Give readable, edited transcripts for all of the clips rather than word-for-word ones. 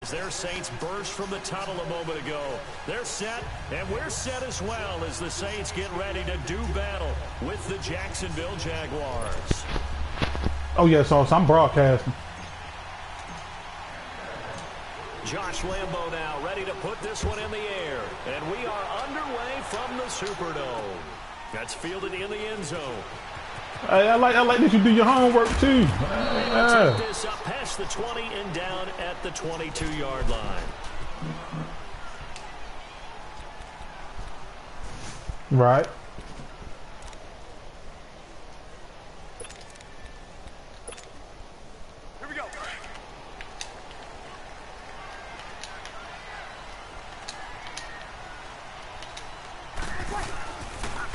as their Saints burst from the tunnel a moment ago. They're set, and we're set as well as the Saints get ready to do battle with the Jacksonville Jaguars. Oh, yeah, so I'm broadcasting. Josh Lambo now ready to put this one in the air. And we are underway from the Superdome. That's fielded in the end zone. I like that you do your homework too. Take this up past the 20 and down at the 22-yard line. Right. Here we go.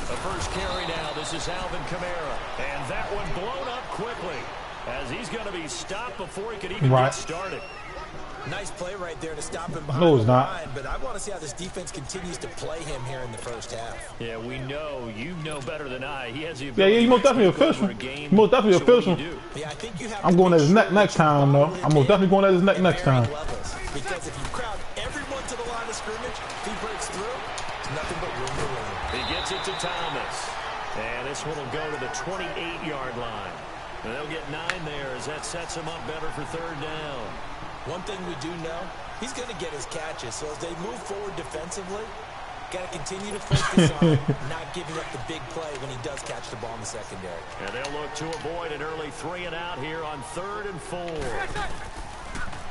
The first carry now. This is Alvin Kamara. And that one blown up quickly as he's going to be stopped before he could even get started. Nice play right there to stop him behind no, it's not. line, but I want to see how this defense continues to play him here in the first half. Yeah, we know. You know better than I. He has the yeah, he's most definitely official. Most definitely official. Yeah, I think you have I'm going at his neck next time, though. I'm most definitely going at his neck next time. Because if you crowd everyone to the line of scrimmage, if he breaks through, it's nothing but room to run. He gets it to Thomas. And this one will go to the 28-yard line. And they'll get 9 there as that sets him up better for third down. One thing we do know, he's going to get his catches. So as they move forward defensively, got to continue to focus on not giving up the big play when he does catch the ball in the secondary. And they'll look to avoid an early 3 and out here on 3rd and 4.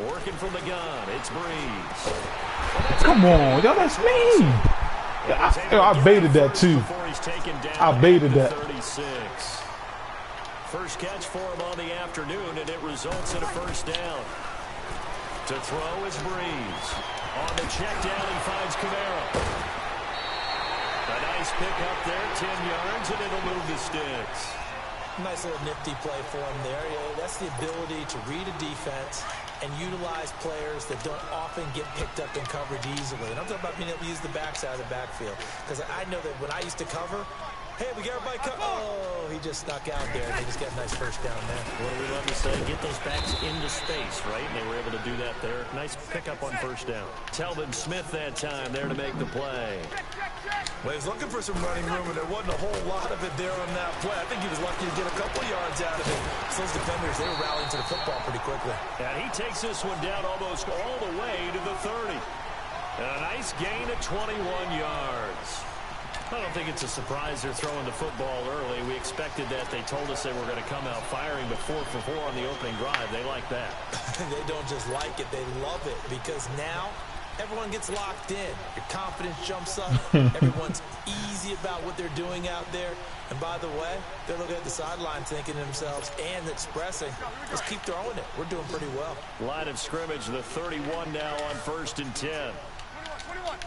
Working from the gun, it's Breeze. Come on, y'all, that's me. I baited that too. I baited that. 36. First catch for him on the afternoon, and it results in a first down. To throw is Breeze. On the check down, he finds Kamara. A nice pick up there, 10 yards, and it'll move the sticks. Nice little nifty play for him there. Yeah, that's the ability to read a defense and utilize players that don't often get picked up in coverage easily. And I'm talking about being able to use the backside of the backfield. Because I know that when I used to cover, hey, we got everybody covered. Oh, he just snuck out there, and he just got a nice first down there. What do we love to say? Get those backs into space, right? And they were able to do that there. Nice pickup on first down. Telvin Smith that time there to make the play. Well, he was looking for some running room, and there wasn't a whole lot of it there on that play. I think he was lucky to get a couple of yards out of it. So those defenders, they were rallying to the football pretty quickly. And he takes this one down almost all the way to the 30. And a nice gain of 21 yards. I don't think it's a surprise they're throwing the football early. We expected that. They told us they were going to come out firing, but 4 for 4 on the opening drive. They like that. They don't just like it. They love it because now everyone gets locked in. Your confidence jumps up. Everyone's easy about what they're doing out there. And by the way, they're looking at the sideline thinking to themselves and expressing, let's keep throwing it. We're doing pretty well. Line of scrimmage, the 31 now on 1st and 10. 21.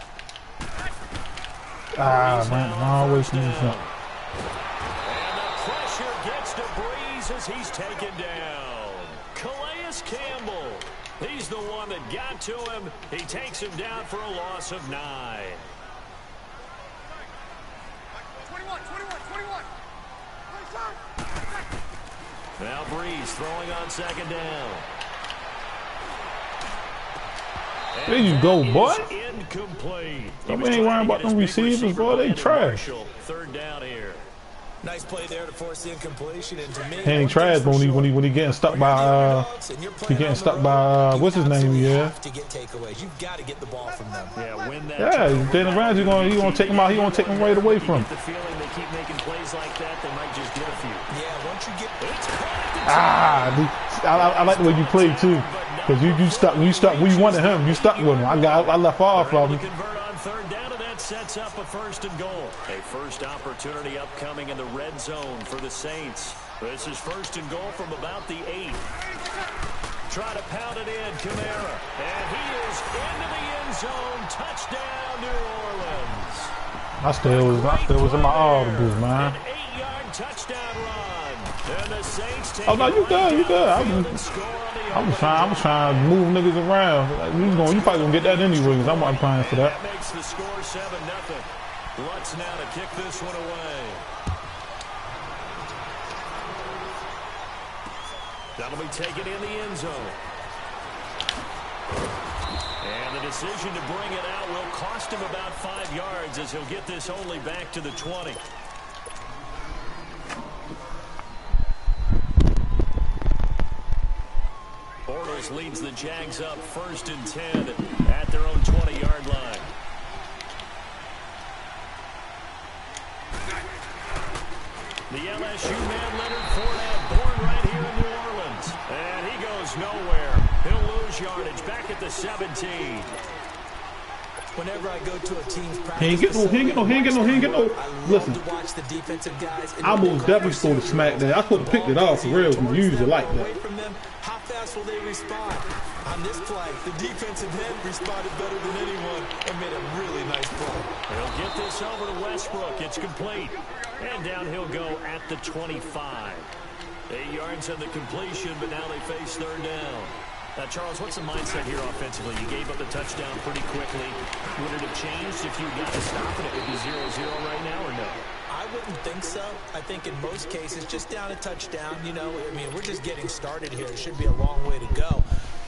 Ah, man, I'm always losing. And the pressure gets to Breeze as he's taken down. Calais Campbell, he's the one that got to him. He takes him down for a loss of 9. 21. Now Breeze throwing on 2nd down. There you go, boy. Incomplete. We ain't worrying about them receivers, boy. They trash. 3rd down here. Nice play there to force the incompletion, and to me, He ain't trash when he getting stuck by what's his name? Yeah. To get takeaways, you've got to get the ball from them. Yeah, win that. Yeah, Jalen Ramsey gonna take him out. He gonna take him right away from him. The feeling they keep making plays like that, they might just get a few. Yeah, once you get I like the way you played too, because you stuck when you wanted him. You stuck with him. I left off of him. Convert on 3rd down, and that sets up a 1st and goal. A first opportunity upcoming in the red zone for the Saints. This is 1st and goal from about the 8. Try to pound it in, Kamara, and he is into the end zone. Touchdown, New Orleans. I still was in my audibles, man. An 8-yard touchdown run. And the Saints take Oh no, you good. I was trying to move niggas around. You probably gonna get that anyways. I'm not playing for that. That makes the score 7-0. Lutz now to kick this one away. That'll be taken in the end zone. decision to bring it out will cost him about 5 yards as he'll get this only back to the 20. Bortles leads the Jags up 1st and 10 at their own 20-yard line. The LSU man, Leonard Fournette, born right here in New Orleans. And he goes nowhere. He'll lose yardage back at the 17. Whenever I go to a team's practice, he ain't get no. Listen, I most definitely supposed to smack that. I supposed to pick it off for real if you use it like that. How fast will they respond? On this play, the defensive end responded better than anyone and made a really nice play. He'll get this over to Westbrook. It's complete. And down he'll go at the 25. 8 yards on the completion, but now they face 3rd down. Charles, what's the mindset here offensively? You gave up the touchdown pretty quickly. Would it have changed if you got to stop it? It would be 0-0 right now, or no? I wouldn't think so. I think in most cases, just down a touchdown, you know, I mean, we're just getting started here. It should be a long way to go.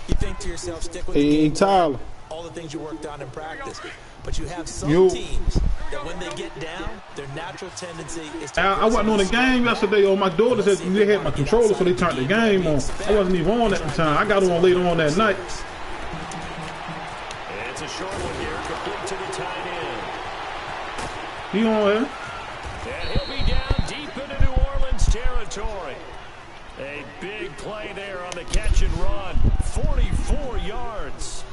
You think to yourself, stick with the game plan, all the things you worked on in practice. But you have some teams that when they get down, their natural tendency is to... I wasn't on the game yesterday. Oh, my daughter said they had my controller, so they turned the game on. I wasn't even on at the time. I got on later on that night. It's a short one here, complete to the tight end. He on here. And he'll be down deep into New Orleans territory. A big play there on the catch and run. 44 yards.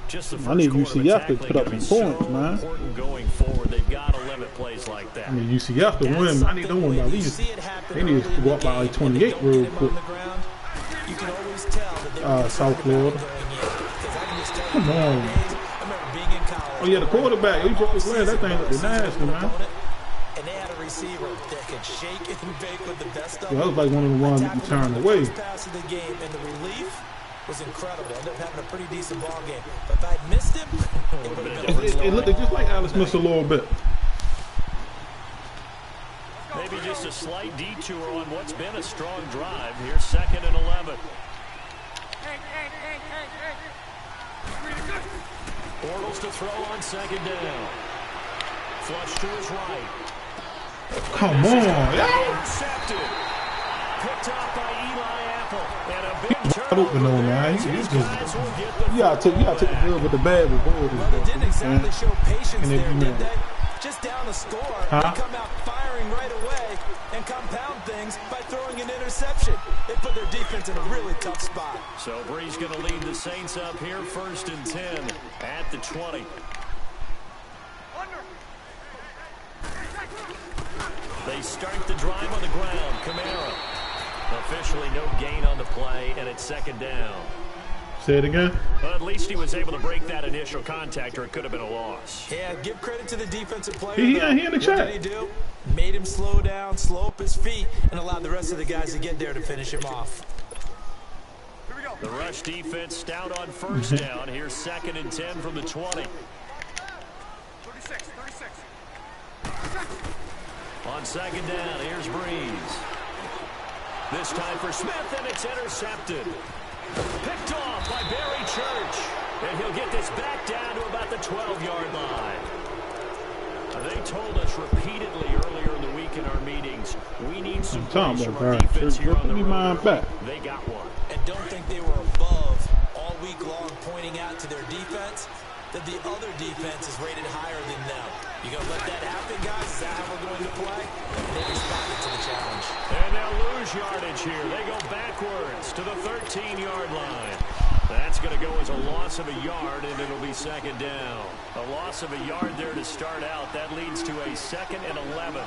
Just the first I need UCF to put up some points, man. Important going forward. They've got to limit plays like that. I need UCF to win. I need them win by at least. They need to go up by like 28 real quick. South Florida. Come on. Oh yeah, the quarterback. He broke his leg. That thing looked nasty, man. And they had a receiver that could shake and bake with the best of them. That was like one of the ones that you turned away. Pass of the game, and the relief was incredible. Ended up having a pretty decent ball game. But if I'd missed him, it looked just like Alice missed a little bit. Maybe just a slight detour on what's been a strong drive. Here's 2nd and 11. Bortles to throw on 2nd down. Flush to his right. Come on, intercepted. Picked off by Eli Apple. And a big turn. I don't know, man. You gotta take the good with the bad with Bortles. Well, they didn't exactly show patience there, did they? Just down the score, they come out firing right away and compound things by throwing an interception. They put their defense in a really tough spot. So Bree's going to lead the Saints up here 1st and 10 at the 20. They start the drive on the ground. Kamara. Officially no gain on the play, and it's 2nd down. Say it again. Well, at least he was able to break that initial contact, or it could have been a loss. Yeah, give credit to the defensive player. He in the chat. What did he do? Made him slow down, slow up his feet, and allowed the rest of the guys to get there to finish him off. The rush defense stout on 1st down. Here's 2nd and 10 from the 20. 36. On 2nd down, here's Breeze. This time for Smith, and it's intercepted. Picked off by Barry Church. And he'll get this back down to about the 12-yard line. They told us repeatedly earlier in the week in our meetings, we need some plays from our defense here on the road. They got one. And don't think they were above all week long, pointing out to their defense that the other defense is rated higher than them. You going to let that happen, guys? Is that how we're going to play? They responded to the challenge. And they'll lose yardage here. They go backwards to the 13-yard line. That's going to go as a loss of a yard, and it'll be 2nd down. A loss of a yard there to start out. That leads to a 2nd and 11.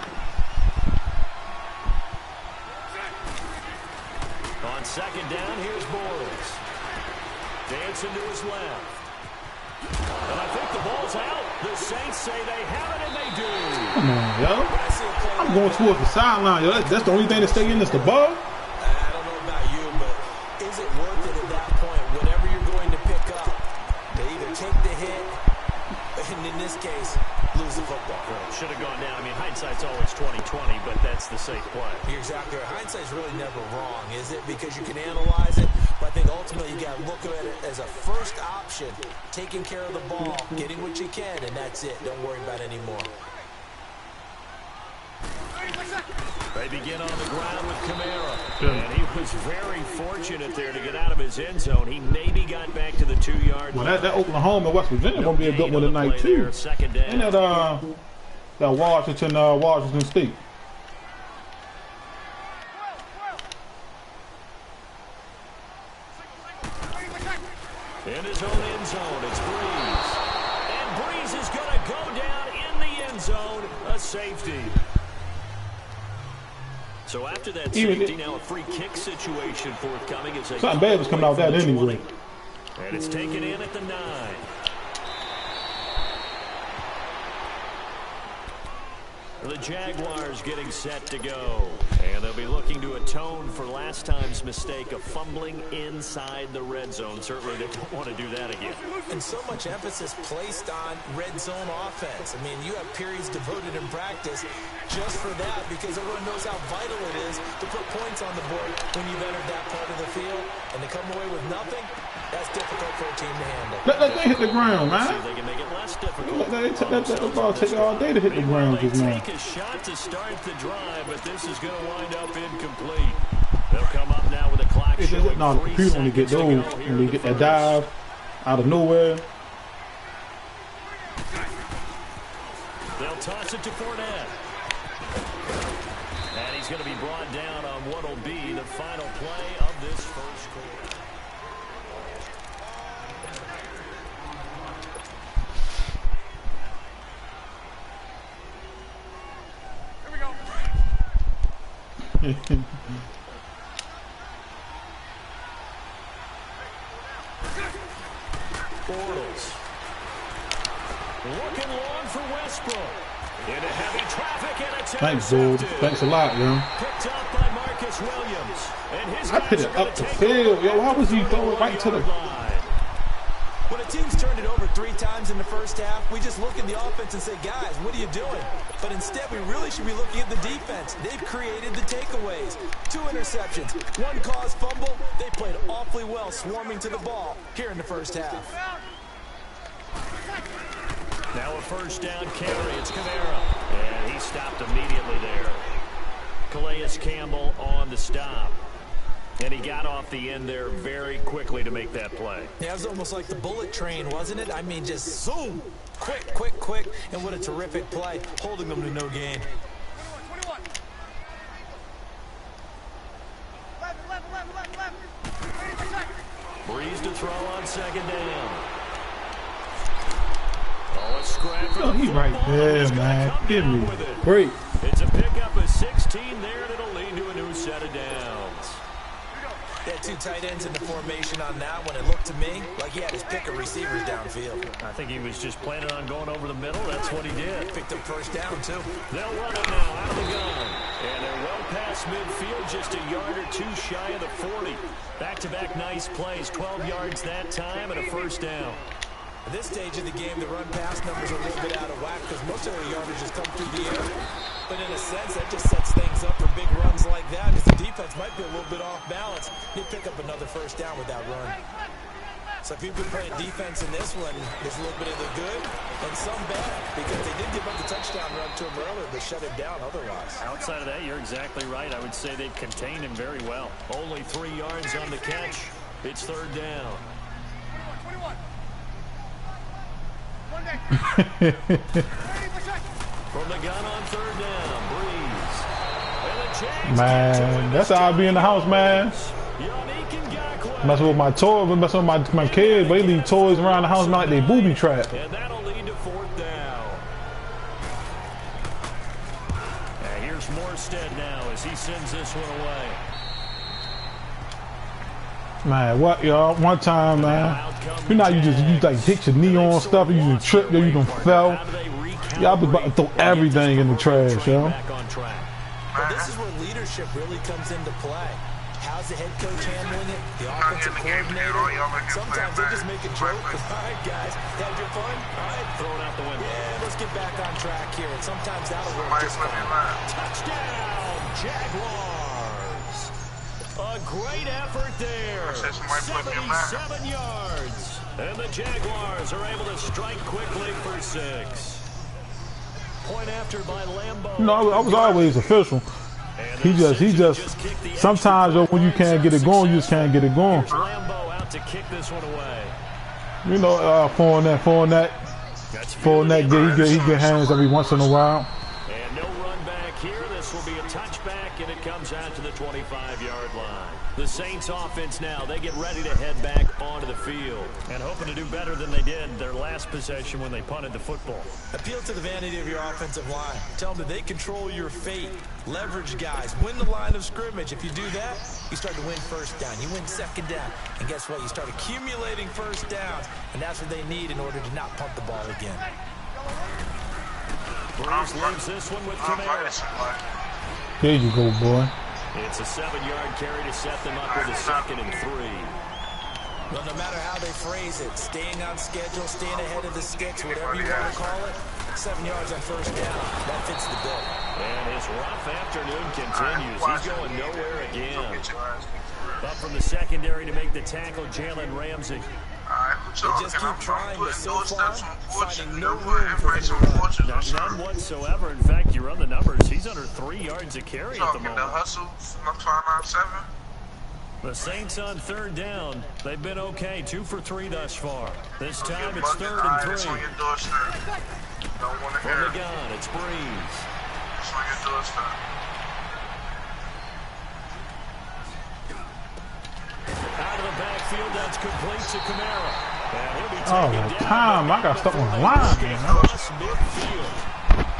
On 2nd down, here's Bortles. Dancing to his left. And I think the ball's out. The Saints say they have it, and they do. Come on, yo. I'm going towards the sideline, yo. That's the only thing that stay in is the ball. I don't know about you, but is it worth it at that point? Whatever you're going to pick up, to either take the hit And in this case, lose the football. Well, should have gone down. I mean, hindsight's always 20/20, but that's the safe play. You're exactly right. Hindsight's really never wrong, is it? Because you can analyze it, but I think ultimately you got to look at it as a first option, taking care of the ball, getting what you can, and that's it. Don't worry about it anymore. They begin on the ground with Kamara. And he was very fortunate there to get out of his end zone. He maybe got back to the 2-yard line. Well, that Oklahoma and West Virginia going to be a good one tonight, too. And that Washington State. In his own end zone, it's Breeze. And Breeze is going to go down in the end zone, a safety. So after that safety, now a free kick situation forthcoming. Something bad was coming out that anyway. And it's taken in at the 9. The Jaguars getting set to go. And they'll be looking to atone for last time's mistake of fumbling inside the red zone. Certainly they don't want to do that again. And so much emphasis placed on red zone offense. I mean, you have periods devoted in practice just for that because everyone knows how vital it is to put points on the board when you've entered that part of the field. And to come away with nothing, that's difficult for a team to handle. Let that thing hit the ground, man. See if they can make it less difficult. That ball take all day to hit the ground just now. Take a shot to start the drive, but this is going to wind up incomplete. They'll come up now with a clock showing no, the computer only get those when they get that dive out of nowhere. They'll toss it to Fournette. And he's going to be brought down on what will be the final play of this first quarter. Bortles. Looking long for Westbrook. Into heavy traffic and it's Thanks, dude. Thanks a lot, yo. Picked up by Marcus Williams. And his I put it up the field, yo. Why was he throwing right to the line? When a team's turned it over 3 times in the first half, we just look at the offense and say, guys, what are you doing? But instead, we really should be looking at the defense. They've created the takeaways. 2 interceptions, 1 caused fumble. They played awfully well swarming to the ball here in the first half. Now a first down carry. It's Kamara. And he stopped immediately there. Calais Campbell on the stop. And he got off the end there very quickly to make that play. Yeah, it was almost like the bullet train, wasn't it? I mean, just zoom. Quick, quick, quick. And what a terrific play, holding them to no gain. 21. Left. Breeze to throw on second down. Oh, a scrap for the he's right there, man. Give me a break. It's a pickup of 16 there, and it'll lead to a new set of downs. They had 2 tight ends in the formation on that one. It looked to me like he had his pick of receivers downfield. I think he was just planning on going over the middle. That's what he did. Picked up first down, too. They'll run it now out of the gun. And they're well past midfield, just a yard or 2 shy of the 40. Back-to-back nice plays, 12 yards that time and a first down. At this stage of the game, the run-pass numbers are a little bit out of whack because most of their yardage has come through the air. But in a sense, that just sets things up for big runs like that because the defense might be a little bit off balance. They pick up another first down with that run. So if you've been playing defense in this one, there's a little bit of the good and some bad because they did give up the touchdown run to him earlier, but shut him down otherwise. Outside of that, you're exactly right. I would say they've contained him very well. Only 3 yards on the catch. It's third down. 21. From the gun on third down, Breeze. Man, that's how I be in the house, man. Messing with my toys, messing with my kids, but they leave toys around the house like they booby trap. And that'll lead to 4th down. And here's Morstead now as he sends this one away. Man, what, y'all? One time, man. You know, you like hit your knee on stuff, you just trip, you done fell. Y'all be about to throw everything in the trash, yo. Well, this is where leadership really comes into play. How How's the head coach handling it? The offensive coordinator? Sometimes they just make a joke. All right, guys, had your fun? All right, throw it out the window. Yeah, let's get back on track here. And sometimes that'll work just fine. Touchdown, Jaguars. A great effort there. 77 yards. And the Jaguars are able to strike quickly for 6. Point after by Lambeau. No, I was always official. He just, sometimes when you can't get it going, you just can't get it going. Lambeau out to kick this one away. You know, Fournette, he get hands every once in a while. And no run back here. This will be a touchback, and it comes out to the 25-yard line. The Saints offense now, they get ready to head back onto the field and hoping to do better than they did their last possession when they punted the football. Appeal to the vanity of your offensive line. Tell them that they control your fate. Leverage guys. Win the line of scrimmage. If you do that, you start to win first down. You win second down. And guess what? You start accumulating first downs. And that's what they need in order to not punt the ball again. Bruce leaves this one with Kamara. There you go, boy. It's a 7-yard carry to set them up with a 2nd and 3. Well, no matter how they phrase it, staying on schedule, staying ahead of the sticks, whatever you want to call it, 7 yards on first down, that fits the bill. And his rough afternoon continues. He's going nowhere again. Up from the secondary to make the tackle, Jalen Ramsey. They just keep trying, but so far, finding no room for him to run. None whatsoever. In fact, you run the numbers. He's under 3 yards a carry at the moment. The Saints on 3rd down. They've been okay. 2 for 3 thus far. This time it's 3rd and 3. From the gun, it's Breeze. Out of the backfield, that's complete to Kamara. Oh, time. I got stuck on the line, man. Midfield.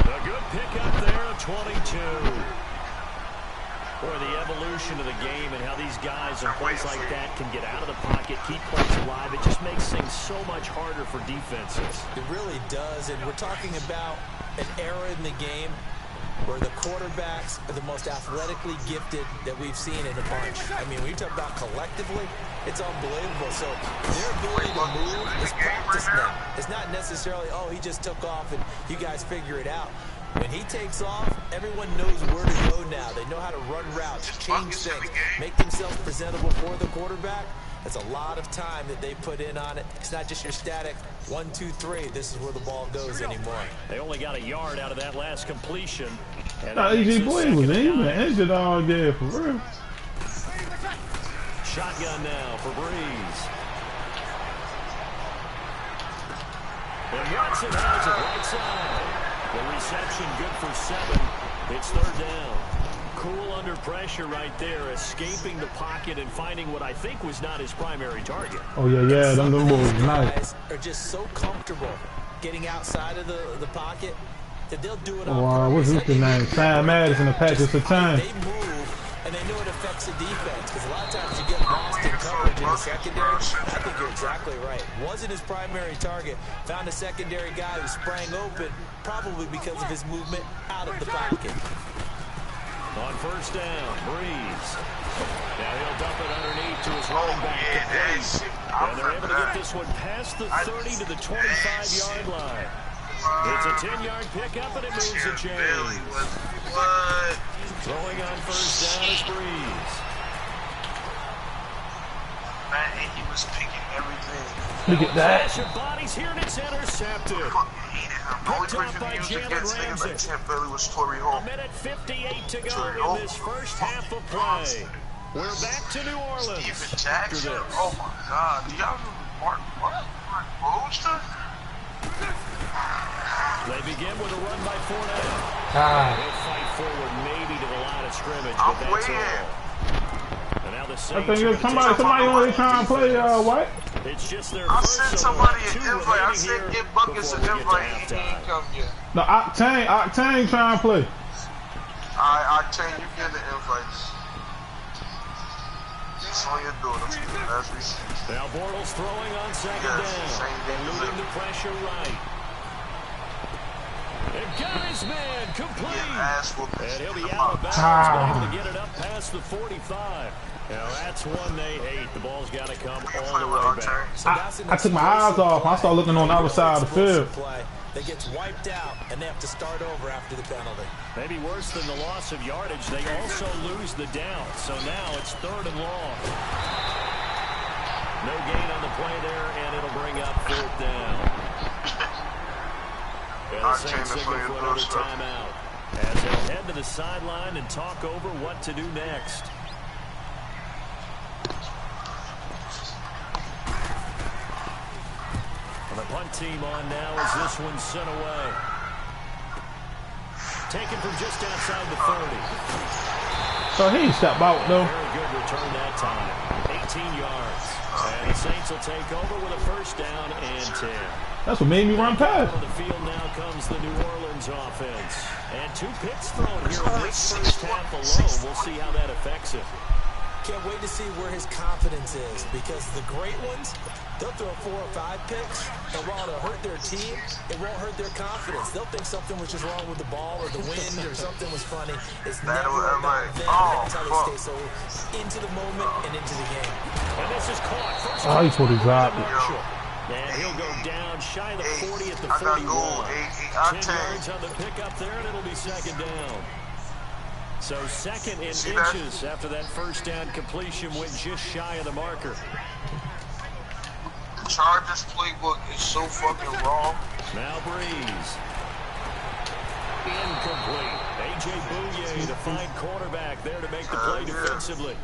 A good pick up there, 22. Boy, the evolution of the game and how these guys and plays like that can get out of the pocket, keep plays alive, it just makes things so much harder for defenses. It really does, and we're talking about an era in the game where the quarterbacks are the most athletically gifted that we've seen in a bunch. I mean, when you talk about collectively, it's unbelievable. So their ability to move is practice now. It's not necessarily, oh, he just took off and you guys figure it out. When he takes off, everyone knows where to go now. They know how to run routes, change things, make themselves presentable for the quarterback. That's a lot of time that they put in on it. It's not just your static 1, 2, 3. This is where the ball goes anymore. They only got a yard out of that last completion. AJ Boyd was injured all day for real. Shotgun now for Breeze. And Watson has it right side. The reception good for 7. It's 3rd down. Cool under pressure right there, escaping the pocket and finding what I think was not his primary target. Oh, yeah, them little boys nice. Are just so comfortable getting outside of the pocket that they'll do it on purpose. What's his name? Sam Madison, the Packers for time. They move, and they know it affects the defense, because a lot of times you get lost in coverage in the secondary. I think you're exactly right. Wasn't his primary target. Found a secondary guy who sprang open, probably because of his movement out of the pocket. On 1st down, Breeze. Now he'll dump it underneath to his running back. And they're able to get this one past the 30 to the 25-yard line. It's a 10-yard pickup, and it moves the chains. Throwing on 1st down is Breeze. Man, he was picking everything. Look at that. Flash of bodies here, and it's intercepted. Picked up by Jalen Ramsey. A minute 58 to go in this first half of play. We're back to New Orleans. Steven Jackson? Oh my God. Do y'all remember Mark Bolster? They begin with a run by Fournette. They'll fight forward maybe to the line of scrimmage, but that's all. And now the Saints I think somebody only trying to play what? It's just their I first sent somebody an invite. I said get Buckets an invite. He ain't come yet. No, Octane trying to play. Alright, Octane, you get the invites. It's on your door. As we see. Now Bortles throwing on 2nd down. Eluding the pressure right. And got his man complete. And he'll be out of bounds, but able to get it up past the 45. Now that's one they hate. The ball's got to come all the way back. I took my eyes off. I started looking on the other side of the field. That gets wiped out, and they have to start over after the penalty. Maybe worse than the loss of yardage, they also lose the down. So now it's 3rd and long. No gain on the play there, and it'll bring up 4th down. And the Saints signal for another timeout as they'll head to the sideline and talk over what to do next. The punt team on now as this one's sent away. Taken from just outside the 30. So he stepped out though. Very good return that time. 18 yards. And the Saints will take over with a 1st down and 10. That's what made me run past. On the field now comes the New Orleans offense. And 2 picks thrown here in this first half alone. We'll see how that affects it. Can't wait to see where his confidence is, because the great ones, they'll throw 4 or 5 picks, and while it'll hurt their team, it won't hurt their confidence. They'll think something was just wrong with the ball or the wind or something was funny. It's never about them. That's how they stay so into the moment and into the game. And this is caught. First he thought he dropped it. And he'll go down shy of the 40 at the 41. 10 yards on the pickup there, and it'll be 2nd down. So 2nd in inches after that 1st down completion went just shy of the marker. The Chargers playbook is so fucking wrong. Now Breeze. Incomplete. A.J. Bouye, the fine quarterback there to make the play defensively.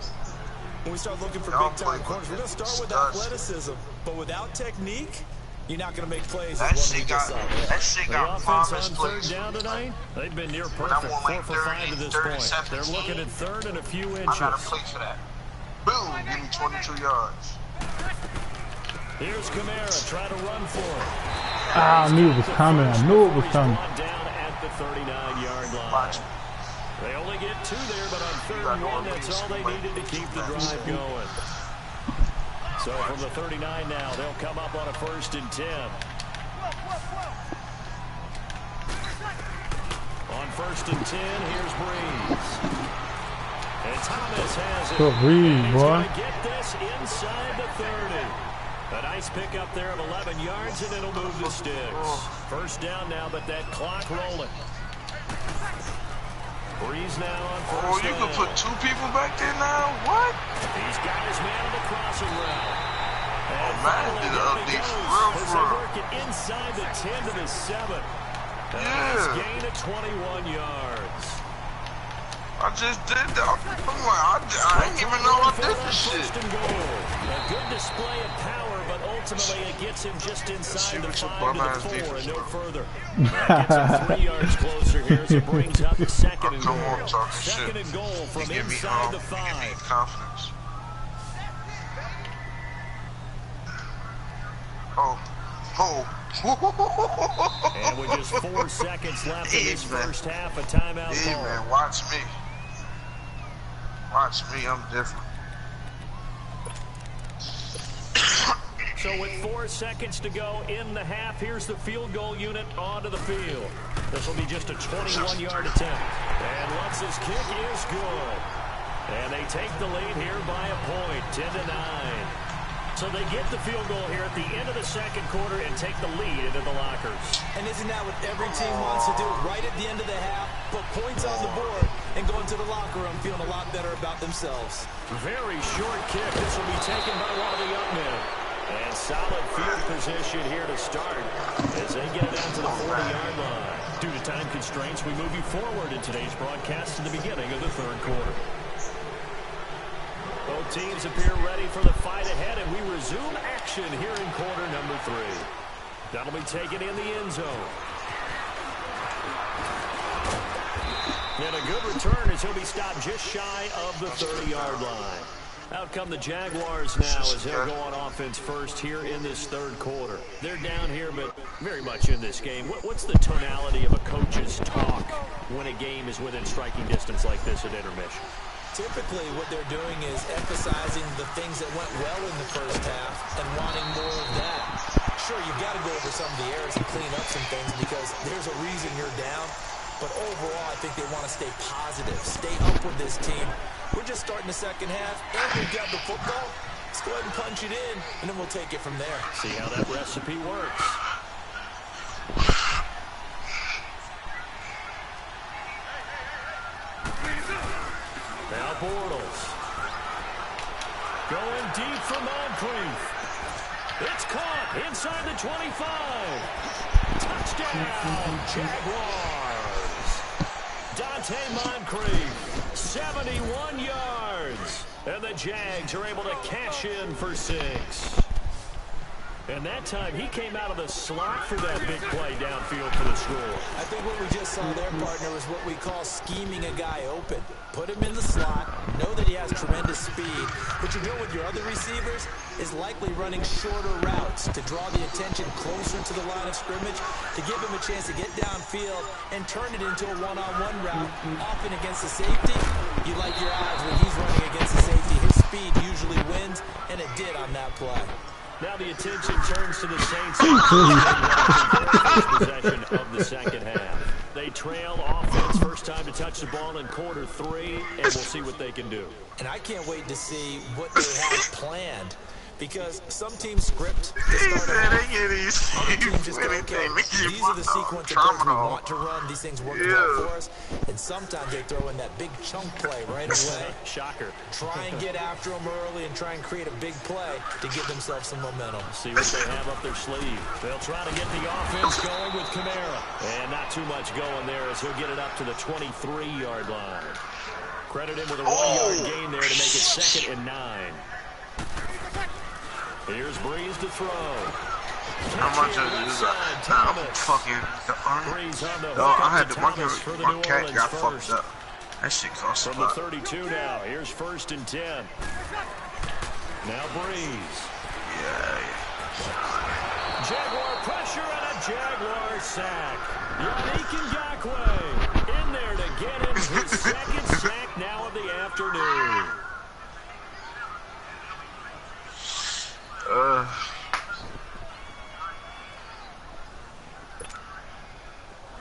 When we start looking for big-time corners, we're going to start with athleticism. But without technique, you're not going to make plays. That shit got offense on 3rd down tonight. They've been near perfect, 4 for 5 to this point. They're looking at 3rd and a few inches. I got a play for that. Boom, give me 22 yards. Here's Kamara trying to run for it. I knew it was coming. I knew it was coming. Down at the 39-yard line. Watch. They only get 2 there, but on 3rd and 1, that's all they needed to keep the drive going. So from the 39 now, they'll come up on a 1st and 10. On 1st and 10, here's Breeze. And Thomas has it. Good Breeze, boy. He's going to get this inside the 30. A nice pickup there of 11 yards, and it'll move the sticks. 1st down now, but that clock rolling. Breeze now on 1st down. Oh, you can put 2 people back there now? What? He's got his man on the crossing route. Oh, man, did an update for real. Work it inside the 10 to the 7. Yeah. Gain of 21 yards. I just did that. I'm like, I didn't even know I did this shit. A good display of power, but ultimately it gets him just inside the 5 to the 4 and no further. That gets him 3 yards closer here as it brings up 2nd and goal. 2nd and goal from inside the 5. Confidence. Oh. And with just 4 seconds left in this first half, a timeout call. Man, watch me. Watch me, I'm different. So with 4 seconds to go in the half, here's the field goal unit onto the field. This will be just a 21-yard attempt. And Lutz's kick is good. And they take the lead here by a point, 10-9. So they get the field goal here at the end of the 2nd quarter and take the lead into the lockers. And isn't that what every team wants to do? Right at the end of the half, put points on the board, and go into the locker room feeling a lot better about themselves. Very short kick. This will be taken by one of the young men. And solid field position here to start as they get down to the 40-yard line. Due to time constraints, we move you forward in today's broadcast to the beginning of the 3rd quarter. Both teams appear ready for the fight ahead, and we resume action here in quarter number 3. That'll be taken in the end zone. And a good return as he'll be stopped just shy of the 30-yard line. Out come the Jaguars now as they'll go on offense first here in this 3rd quarter. They're down here, but very much in this game. What's the tonality of a coach's talk when a game is within striking distance like this at intermission? Typically, what they're doing is emphasizing the things that went well in the first half and wanting more of that. Sure, you've got to go over some of the errors and clean up some things because there's a reason you're down. But overall, I think they want to stay positive, stay up with this team, We're just starting the second half, and we've got the football. Let's go ahead and punch it in, and then we'll take it from there. See how that recipe works. Now Bortles. Going deep for Moncrief. It's caught inside the 25. Touchdown, Jaguars. Dante Moncrief, 71 yards. And the Jags are able to cash in for 6. And that time, he came out of the slot for that big play downfield for the score. I think what we just saw there, partner, was what we call scheming a guy open. Put him in the slot, know that he has tremendous speed. What you do with your other receivers is likely running shorter routes to draw the attention closer to the line of scrimmage, to give him a chance to get downfield and turn it into a one-on-one route. Often against the safety, you like your odds when he's running against the safety. His speed usually wins, and it did on that play. Now the attention turns to the Saints. First possession of the second half. They trail offense, first time to touch the ball in quarter 3, and we'll see what they can do. And I can't wait to see what they have planned. Because some teams script to start other teams just go, okay, these are the sequence of plays we want to run. These things work well for us. And sometimes they throw in that big chunk play right away. Shocker. Try and get after them early and try and create a big play to give themselves some momentum. See what they have up their sleeve. They'll try to get the offense going with Kamara. And not too much going there as he'll get it up to the 23-yard line. Credit him with a 1-yard gain there to make it 2nd and 9. Here's Breeze to throw. How much is that? I'm fucking. Breeze on the I had hook to up to Thomas for the New cat Orleans got first. fucked up. That shit's awesome. From the 32 now. Here's 1st and 10. Now Breeze. Yeah. Jaguar pressure and a Jaguar sack. Yannick Ngakoue in there to get him his 2nd sack now of the afternoon.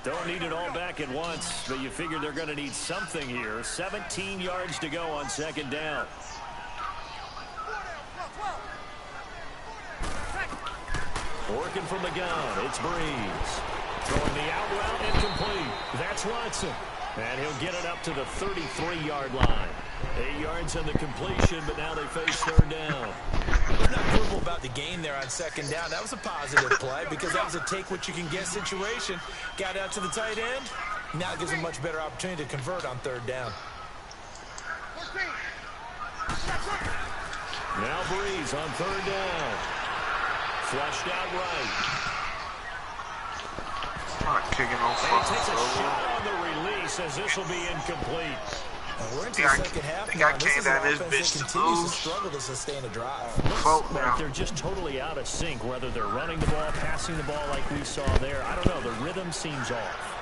Don't need it all back at once, but you figure they're going to need something here. 17 yards to go on 2nd down. Working from the gun, it's Breeze. Throwing the out route incomplete. That's Watson. And he'll get it up to the 33-yard line. 8 yards on the completion, but now they face 3rd down. There's not quibble about the gain there on 2nd down. That was a positive play because that was a take-what-you-can-get situation. Got out to the tight end. Now it gives them a much better opportunity to convert on 3rd down. Now Breeze on 3rd down. Flushed out right. Not kicking no And he takes a shot on the release as this will be incomplete. We're into the second half now. This is an offense that continues to struggle to sustain a drive. Looks like they're just totally out of sync, whether they're running the ball, passing the ball like we saw there. I don't know. The rhythm seems off.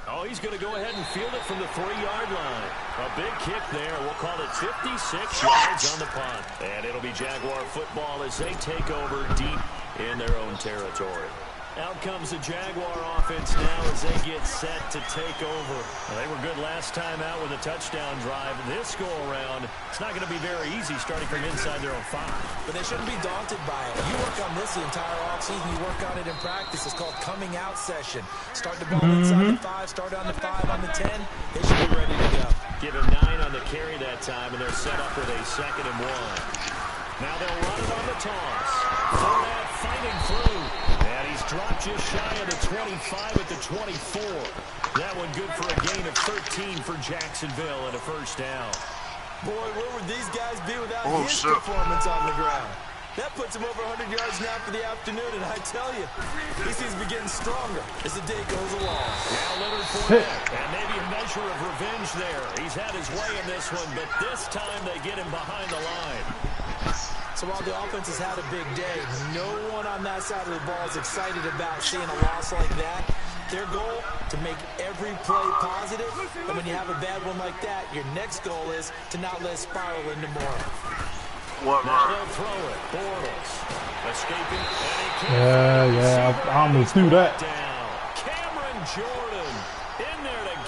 Oh, he's going to go ahead and field it from the 3-yard line. A big kick there. We'll call it 56 yards on the punt. And it'll be Jaguar football as they take over deep in their own territory. Out comes the Jaguar offense now as they get set to take over. Well, they were good last time out with a touchdown drive. This go-around, it's not going to be very easy starting from inside their own 5. But they shouldn't be daunted by it. You work on this the entire offseason. You work on it in practice. It's called coming out session. Start the ball inside the 5, start on the 5, on the 10. They should be ready to go. Give him 9 on the carry that time, and they're set up with a 2nd and 1. Now they'll run it on the toss. Fournette fighting through. And he's dropped just shy of the 25 at the 24. That one good for a gain of 13 for Jacksonville and a 1st down. Boy, where would these guys be without his performance on the ground? That puts him over 100 yards now for the afternoon, and I tell you, he seems to be getting stronger as the day goes along. Now Leonard Fournette, and maybe a measure of revenge there. He's had his way in this one, but this time they get him behind the line. So while the offense has had a big day, no one on that side of the ball is excited about seeing a loss like that. Their goal, to make every play positive, and when you have a bad one like that, your next goal is to not let it spiral into more. Now they'll throw it. Bortles escaping. Yeah, I almost knew that. Cameron Jordan in there to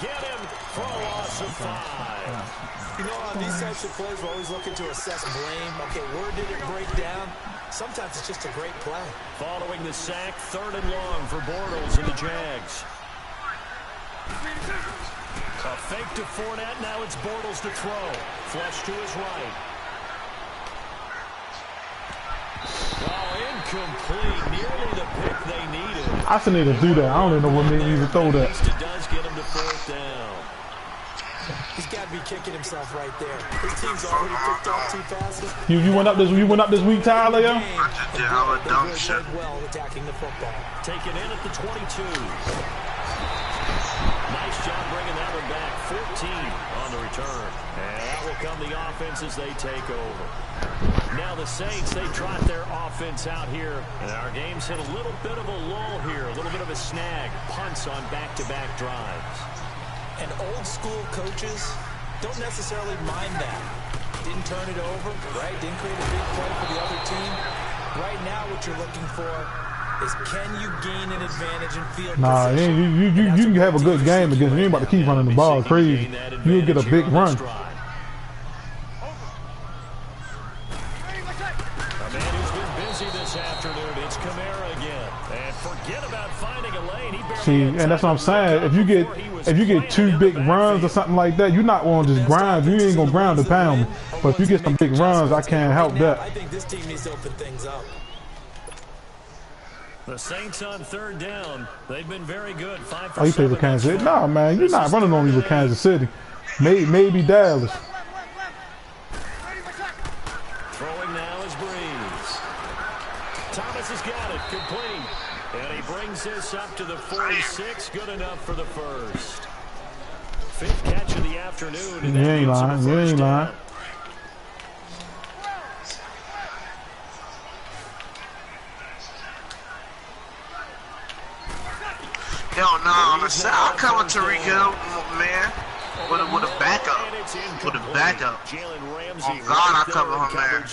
explosive plays, we're always looking to assess blame. Okay, where did it break down? Sometimes it's just a great play. Following the sack, 3rd and long for Bortles and the Jags. A fake to Fournette. Now it's Bortles to throw. Flush to his right. Oh, incomplete. Nearly the pick they needed. I still need to do that. I don't even know what made me even throw that. It does get him to 4th down. He's got to be kicking himself right there. His team's already picked off 2 passes. You went up this week, Tyler, yo? I just did all the dumb shit. Well attacking the football. Taken in at the 22. Nice job bringing that one back. 14 on the return. And that will come the offense as they take over. Now the Saints, they trot their offense out here. And our game's hit a little bit of a lull here. A little bit of a snag. Punts on back-to-back drives. And old school coaches don't necessarily mind that. Didn't turn it over, right? Didn't create a big play for the other team. Right now what you're looking for is can you gain an advantage in field position? You can have a good game against you. Ain't about to keep running the ball crazy. You'll get a big run. A man who's been busy this afternoon, it's Kamara again. And forget about finding a lane. See, and that's what I'm saying. If you get 2 big runs or something like that, you're not going to just grind. You ain't gonna grind to pound. But if you get some big runs, I can't help that. I think this team needs to open things up. The Saints on 3rd down. They've been very good. 5 for Oh, you play with Kansas City? Nah, man, you're not running on me with Kansas City. Maybe Dallas. Throwing now is Breeze. Thomas has got it. Complete. And he brings this up to the 46. Good enough for the first. 5th catch of the afternoon. You ain't lying. You ain't lying. Hell no, on the side. I'll cover Tariq Hill, man. With a backup. With a backup. Oh, God, I cover him, man.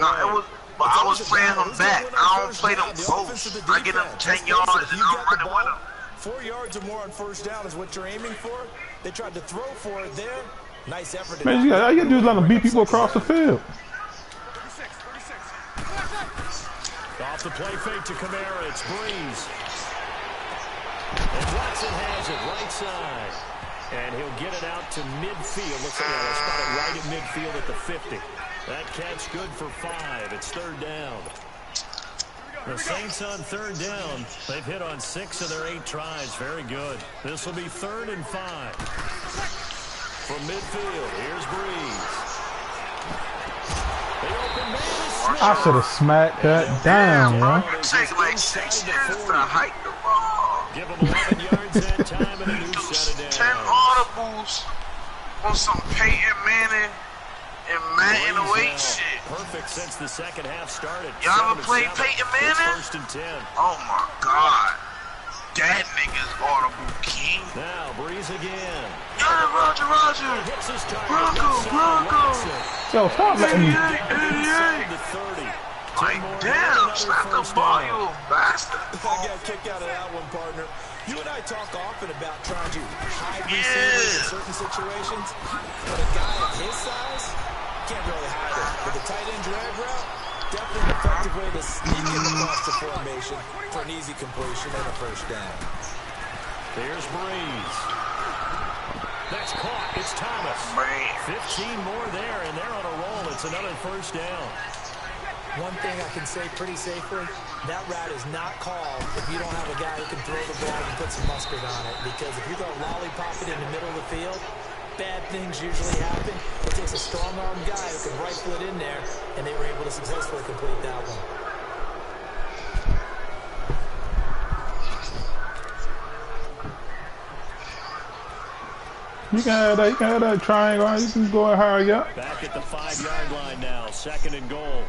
No, it was... But I was playing him back. I don't play them both. I get them 10 yards and I'm running with them. 4 yards or more on 1st down is what you're aiming for. They tried to throw for it there. Nice effort. Man, all you gotta do is let them beat people across the field. 36. Off the play fake to Kamara. It's Breeze. And Watson has it right side. And he'll get it out to midfield. Looks like they'll spot it right at midfield at the 50. That catch good for 5. It's 3rd down. The Saints on 3rd down. They've hit on 6 of their 8 tries. Very good. This will be 3rd and 5. From midfield, here's Breeze. The open man is Smith. I should have smacked that down, man. It takes like 6 years to hike the ball. Give him 11 yards that time and a new set of 10 down. audibles on some Peyton Manning and Madden away shit. Perfect since the second half started. Y'all ever played Peyton Manning? It's 1st and 10. Oh my God. That nigga's audible king. Now Breeze again. Roger. Hits his target. Bronco. Yo, stop letting me. 88. To 30. Like, damn, snap the ball, you bastard. I got kicked out of that one, partner. You and I talk often about trying to hide receivers in certain situations, but a guy of his size can't really hide it. With the tight end drag route, definitely an effective way to sneak in across the formation for an easy completion and a 1st down. Here's Breeze. That's caught. It's Thomas. 15 more there, and they're on a roll. It's another 1st down. One thing I can say pretty safely, that route is not called if you don't have a guy who can throw the ball and put some mustard on it. Because if you go lollipop it in the middle of the field, bad things usually happen. It takes a strong-armed guy who can rifle it in there, and they were able to successfully complete that one. You can have that triangle. You can go and hurry up. Back at the 5-yard line now. 2nd and goal.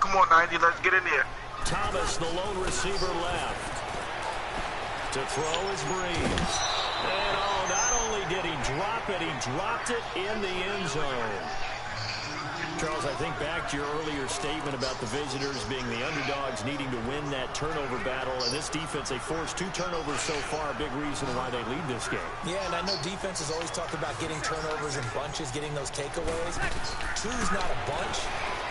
Come on, 90, let's get in there. Thomas, the lone receiver left. To throw is Breeze. And not only did he drop it, he dropped it in the end zone. Charles, I think back to your earlier statement about the visitors being the underdogs needing to win that turnover battle. And this defense, they forced 2 turnovers so far, a big reason why they lead this game. Yeah, and I know defense is always talked about getting turnovers in bunches, getting those takeaways. 2's not a bunch,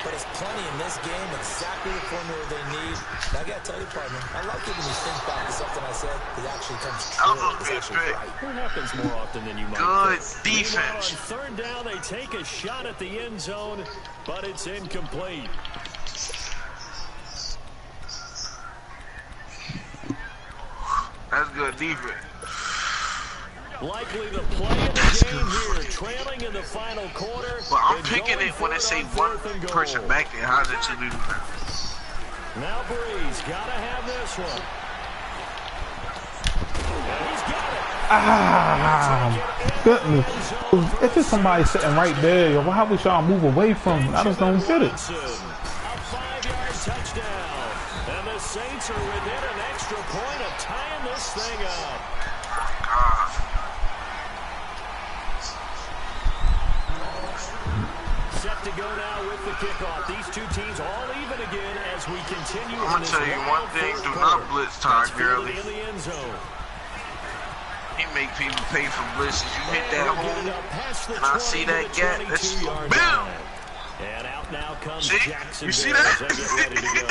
but it's plenty in this game, exactly the formula they need. And I got to tell you, partner, I like it when you think back to something I said that actually comes true. It's actually right. It happens more often than you might Good think. defense. On third down, they take a shot at the end zone, but it's incomplete. That's good defense. Likely the play in the game here, trailing in the final quarter. But I'm picking it when they say one person back there. How's it 2 people now? Now Breeze gotta have this one. And he's got it. Ah, goodness. If there's somebody sitting right there, why would y'all move away from it? I just don't get it. A 5-yard touchdown. And the Saints are within an extra point of tying this thing up. Set to go now with the kickoff. These 2 teams all even again as we continue. I'm going to tell you one thing. Do not blitz Todd Gurley. In the end zone. He make people pay for blitzes. You hit that hole, and I see that gap. That's boom. And out now comes See? Jackson. You see that? They get ready to go.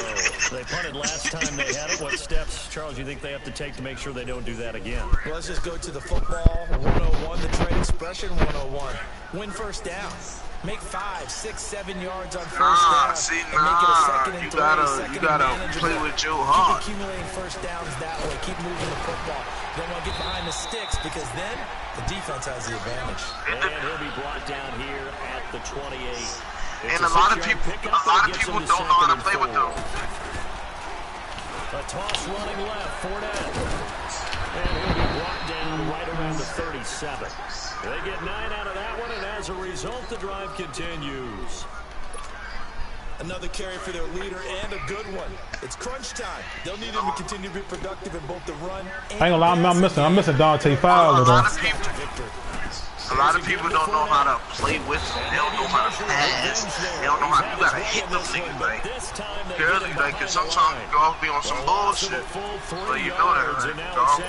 They punted last time they had it. What steps, Charles, you think they have to take to make sure they don't do that again? Well, let's just go to the football 101, the trade expression 101. Win first down. Make 5, 6, 7 yards on first down. See, and make it a second and you gotta play with your heart. Keep accumulating first downs that way. Keep moving the football. Don't want to get behind the sticks because then the defense has the advantage. And he'll be brought down here at the 28. And a lot of people don't know how to play with them. A toss running left, Fournette. And he'll be brought down right around the 37. They get 9 out of that one, and as a result, the drive continues. Another carry for their leader and a good one. It's crunch time. They'll need him to continue to be productive in both the run and I ain't gonna lie, I'm missing Dante Fowler though. A lot of people don't know how to play with them. They don't know how to pass. They don't know how to, you gotta hit them niggas, like. Gurley, like, cause sometimes you go off be on some bullshit. Well, you know that, right, dog?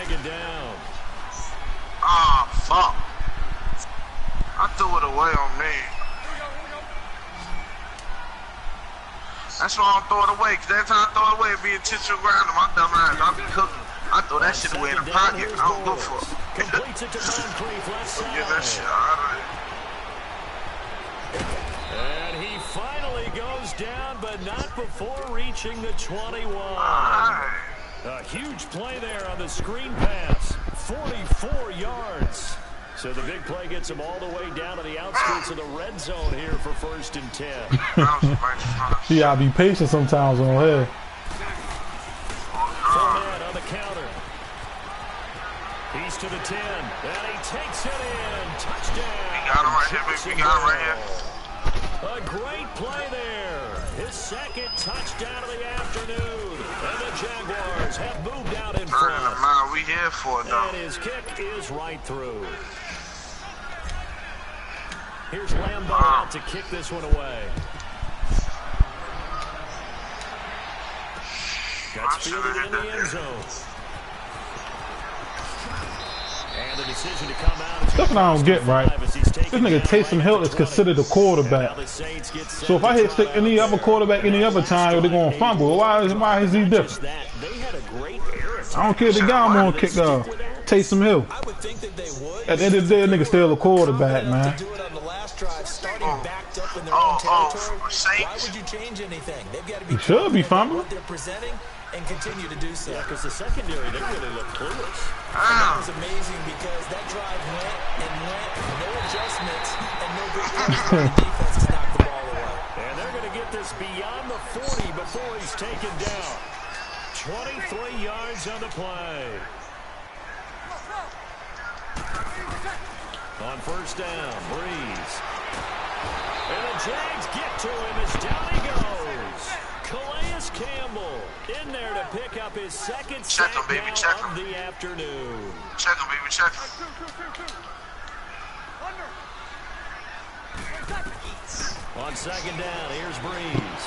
Ah, fuck. I threw it away on me. That's why I don't throw it away, cause every time I throw it away, it be intentional ground. My dumb ass, I'll be cooking. I throw that shit away in the pocket. I don't go for it. Completes it to Moncrief, left side. Get that shit out of there. And he finally goes down, but not before reaching the 21. A huge play there on the screen pass. 44 yards. So the big play gets him all the way down to the outskirts of the red zone here for 1st and 10. See, I'll be patient sometimes on here. Fournette on the counter. He's to the 10, and he takes it in. Touchdown. We got him right here, baby. We got him right here. A great play there. His 2nd touchdown of the afternoon. And the Jaguars have moved out in front. We here for it, though. And his kick is right through. Here's Lambeau out to kick this one away. Gets fielded in the end zone. And the decision to come out. That's what I don't get, right? This nigga Taysom Hill is considered a quarterback. So if I hit stick any other quarterback any other time, they're going to fumble. Why is he different? I don't care if the guy I'm going to kick Taysom Hill. At the end of the day, that nigga still a quarterback, man. Why would you change anything? They've got to be should be fumbling. What they're presenting and continue to do so. Yeah, because the secondary, they really look clueless. That was amazing because that drive went and went, no adjustments, and no big plays. The defense has knocked the ball away. And they're going to get this beyond the 40 before he's taken down. 23 yards on the play. On 1st down, Breeze. And the Jags get to him as down he goes. Calais Campbell in there to pick up his 2nd sack of the afternoon. Check him, baby, check him. On second down, here's Breeze.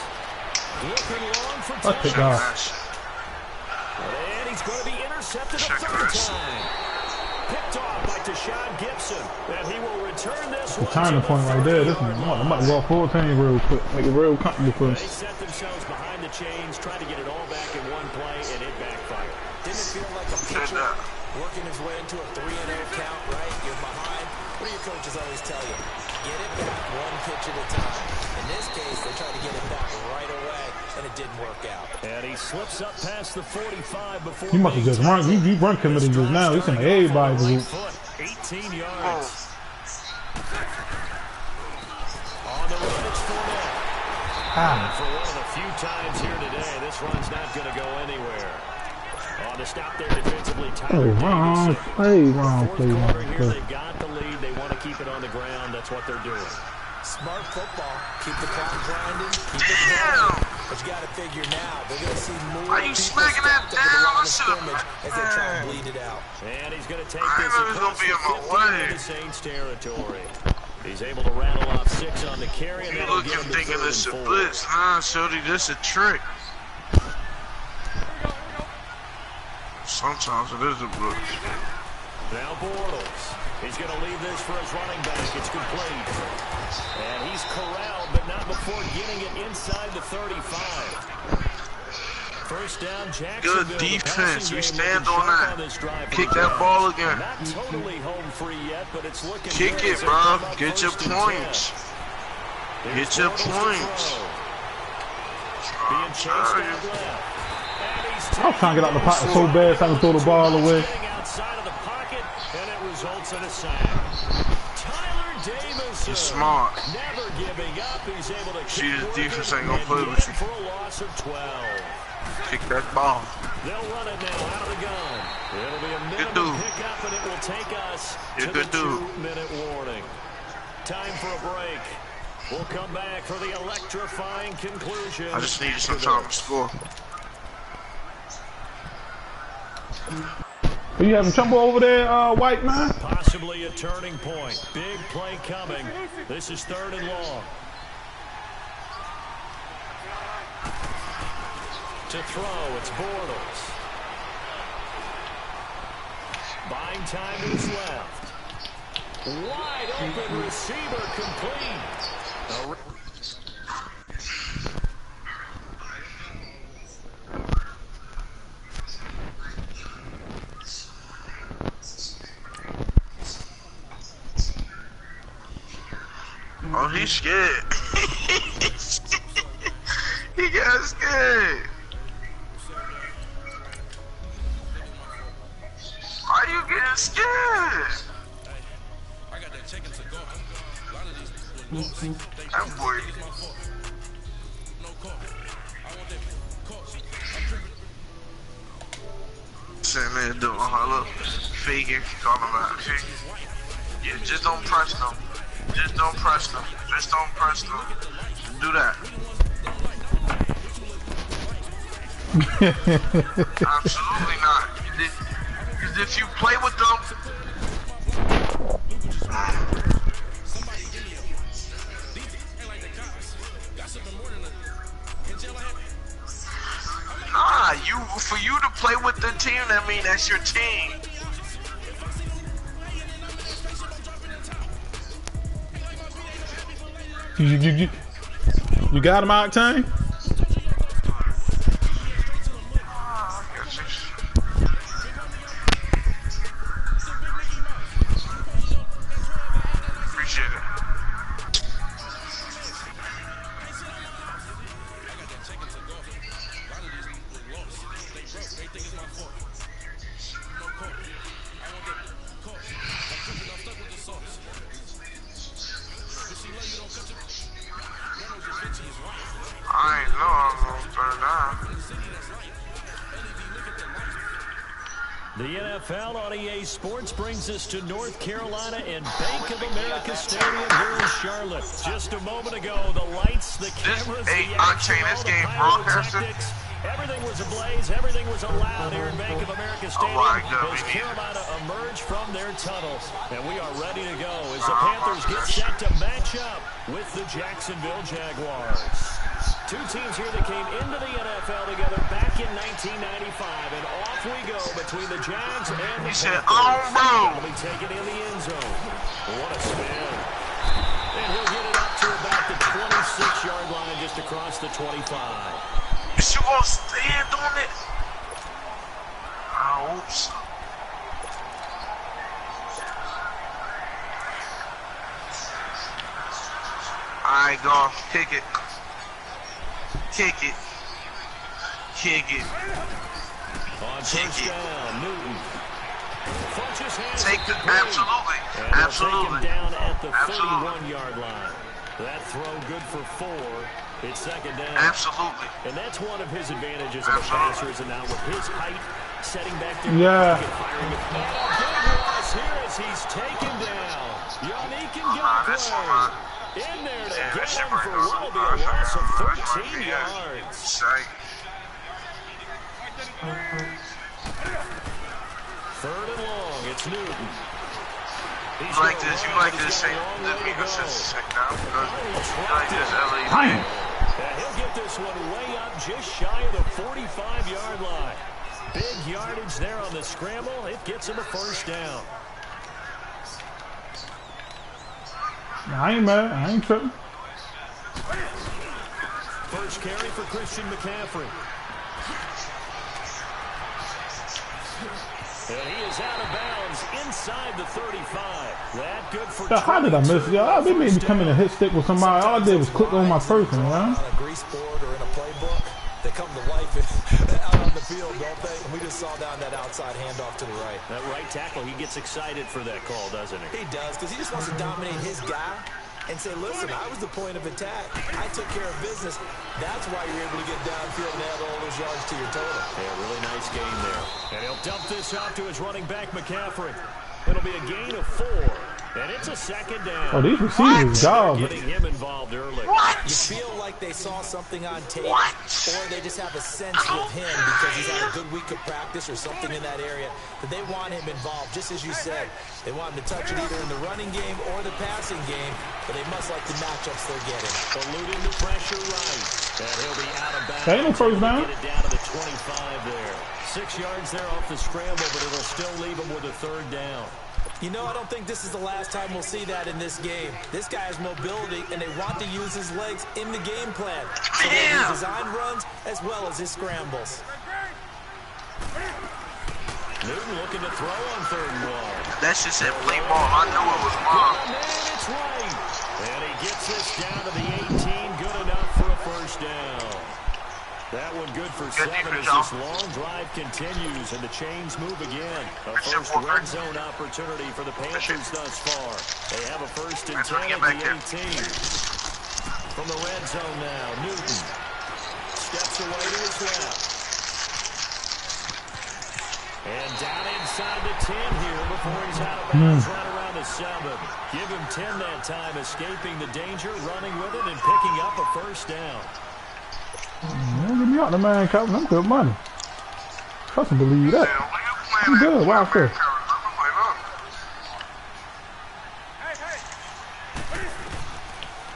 Looking long for touchdown. And he's going to be intercepted a third time. Picked off by Deshaun Gibson. And he will return this one. The turning point right there. This is, I'm about to go full team real quick. Make it real comfortable for us. They set themselves behind the chains, trying to get it all back in one play, and it backfired. Didn't it feel like a pitcher working his way into a 3-0 count, right? You're behind. What do your coaches always tell you? Get it back one pitch at a time. In this case, they tried to get it back right away, and it didn't work out. And he slips up past the 45 before... You must have just run. You run committing just now. It's in everybody's group. 18 yards. On the run, it's Fournette. And for one of the few times here today, this run's not going to go anywhere. On the stop there defensively, Tyler wrong play. They've got the lead. They want to keep it on the ground. That's what they're doing. Smart football. Keep the clock grinding. Keep it going. But you got to figure now, they're going to see more people stacked up to the line of scrimmage as they try to bleed it out. And he's going to take this across the 50 into Saints territory. He's able to rattle off 6 on the carry, and that'll give him the thinking 3rd this a and 4. blitz, huh? Shorty, this a trick. Sometimes it is a blitz. Now Bortles. He's going to leave this for his running back. It's complete. And he's corralled, but not before getting it inside the 35. First down, Jacksonville. Good defense. We stand on that. Kick that ball again. Not totally home free yet, but it's looking Kick good it, bro. Get your points. Get your points. Being chased out left. I'm trying to get out the pocket so bad so I can throw the ball away. Outside of the pocket, and it results in a sack. Tyler Davis. He's smart. Never giving up. He's able to See, the defense ain't gonna play with you. For a loss of 12. Kick that ball. They'll run it now out of the gun. It'll be a minimum pickup, and it will take us to the 2-minute warning. Time for a break. We'll come back for the electrifying conclusion. I just needed some time to score. Are you having trouble over there, white man? Possibly a turning point. Big play coming. This is 3rd and long. To throw, it's Bortles. Buying time to his left. Wide open receiver complete. Oh, he's scared. He got scared. Why are you getting scared? I got that chicken to go. A lot of these That boy. Sitting there doing her little figure, calling out. Yeah, just don't press them. Just don't press them. Just don't press them. Do that. Absolutely not. Because if you play with them, for you to play with the team, that means that's your team. You got him out, Tang? Appreciate it. I ain't know I was gonna turn down. The NFL on EA Sports brings us to North Carolina and Bank of America Stadium here in Charlotte. Just a moment ago, the lights, the cameras, the action, this game all the broadcasted. pyrotechnics, Everything was ablaze. Everything was allowed here in Bank of America Stadium as Carolina emerged from their tunnels. And we are ready to go as the Panthers get set to match up with the Jacksonville Jaguars. Two teams here that came into the NFL together back in 1995. And off we go between the Jags and the Panthers. That'll be taken in the end zone. What a spin. And he'll get it up to about the 26-yard line just across the 25. Is you gonna stand on it? Oops. Alright, go. Kick it. Kick it. Kick it. On first down, Newton. Take it. Absolutely. Absolutely. Take him down at the 31-yard line. That throw good for 4. It's second down. Absolutely. And that's one of his advantages as a passer, is now with his height, setting back there. Yeah. And a big loss here as he's taken down. Yannick Ngakoue in there to get him for what will be a loss of 13 yards. Third and long. It's Newton. You like this? You like this? Say check down. You like this, LA? And he'll get this one way up just shy of the 45-yard line. Big yardage there on the scramble. It gets him a first down. I ain't mad. I ain't tripping. First carry for Christian McCaffrey. And he is out of bounds inside the 35. That good for how did I miss it? Y'all, they made me come in and hit stick with somebody. All I did was click on my person, man. On a grease board or in a playbook, they come to life out on the field, don't they? And we just saw down that outside handoff to the right. That right tackle, he gets excited for that call, doesn't he? He does, because he just wants to dominate his guy and say, listen, I was the point of attack. I took care of business. That's why you're able to get downfield and add all those yards to your total. Yeah, really nice game there. And he'll dump this off to his running back, McCaffrey. It'll be a gain of 4. And it's a second down. Oh, these receivers, dog. Getting him involved early. You feel like they saw something on tape, or they just have a sense with him because he's had a good week of practice or something in that area that they want him involved. Just as you said, they want him to touch it either in the running game or the passing game, but they must like the matchups they're getting. Eluding the pressure right. And he'll be out of bounds. Ain't no first down. Get it down to the 25 there. 6 yards there off the scramble, but it'll still leave him with a third down. You know, I don't think this is the last time we'll see that in this game. This guy has mobility, and they want to use his legs in the game plan. So they design runs as well as his scrambles. Newton looking to throw on 3rd and 1. That shit said play ball. I knew it was wrong. And it's right. And he gets this down to the 18. Good enough for a first down. That one good for 7 as this long drive continues and the chains move again. A first red zone opportunity for the Panthers thus far. They have a 1st and 10 at the 18. From the red zone now, Newton steps away to his left. And down inside the 10 here before he's out of bounds right around the 7. Give him 10 that time, escaping the danger, running with it, and picking up a first down. Get me out the man, Calvin. I'm good money. Trust and believe that. I'm good. Wow, first.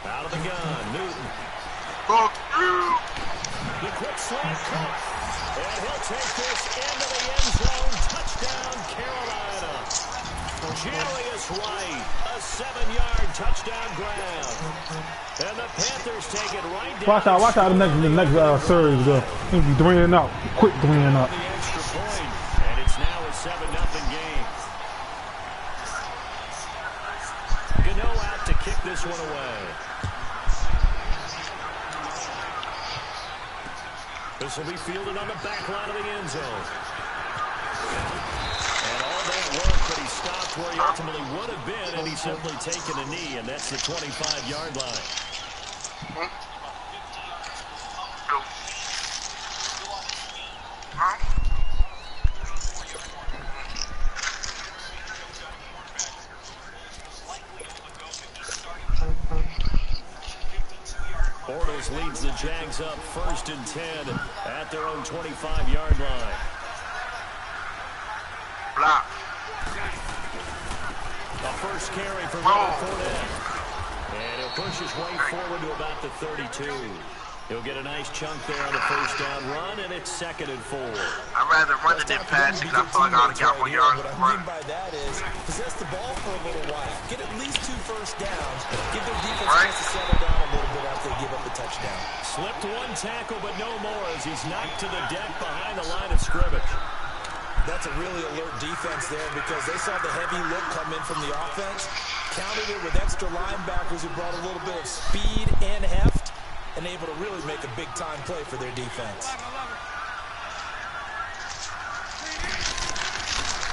Out of the gun, Newton. The quick slant cut. And he'll take this into the end zone. Touchdown, Carolina. Julius White, a 7-yard touchdown grab. And the Panthers take it right down. Watch out the next series go. He'll be throwing up. Quick throwing up. The extra point, and it's now a 7-0 game. Gano out to kick this one away. This will be fielded on the back line of the end zone. And all that work, but he stopped where he ultimately would have been, and he's simply taken a knee, and that's the 25-yard line. Bortles leads the Jags up 1st and 10 at their own 25-yard line. Block. A first carry for Fournette. And he'll push his way forward to about the 32. He'll get a nice chunk there on the first down run, and it's 2nd and 4. I'd rather run it than pass because I feel like I ought to get more yards. What I mean by that is possess the ball for a little while. Get at least 2 first downs. Give their defense a chance to settle down a little bit after they give up the touchdown. Slipped one tackle, but no more as he's knocked to the deck behind the line of scrimmage. That's a really alert defense there because they saw the heavy look come in from the offense, countered it with extra linebackers who brought a little bit of speed and heft, and able to really make a big-time play for their defense.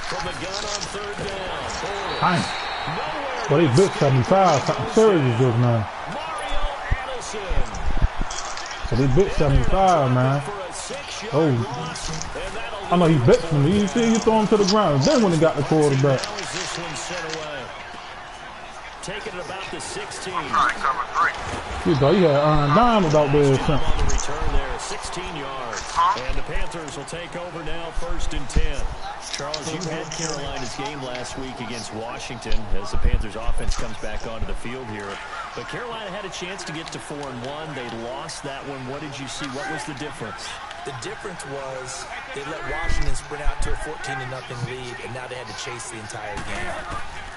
From the gun on 3rd down. Fine. Well, they bit 75. Something serious just now. Mario Adelson. So they bit 75, man. Oh. I know he bit me. You see, you throw him to the ground. Then when he got the quarterback. How is this one sent away? Taking it about the 16. You thought he had diamonds out there or On something. the return there, 16 yards. And the Panthers will take over now 1st and 10. Charles, you had Carolina's game last week against Washington as the Panthers offense comes back onto the field here. But Carolina had a chance to get to 4-1. They lost that one. What did you see? What was the difference? The difference was they let Washington sprint out to a 14-0 lead, and now they had to chase the entire game.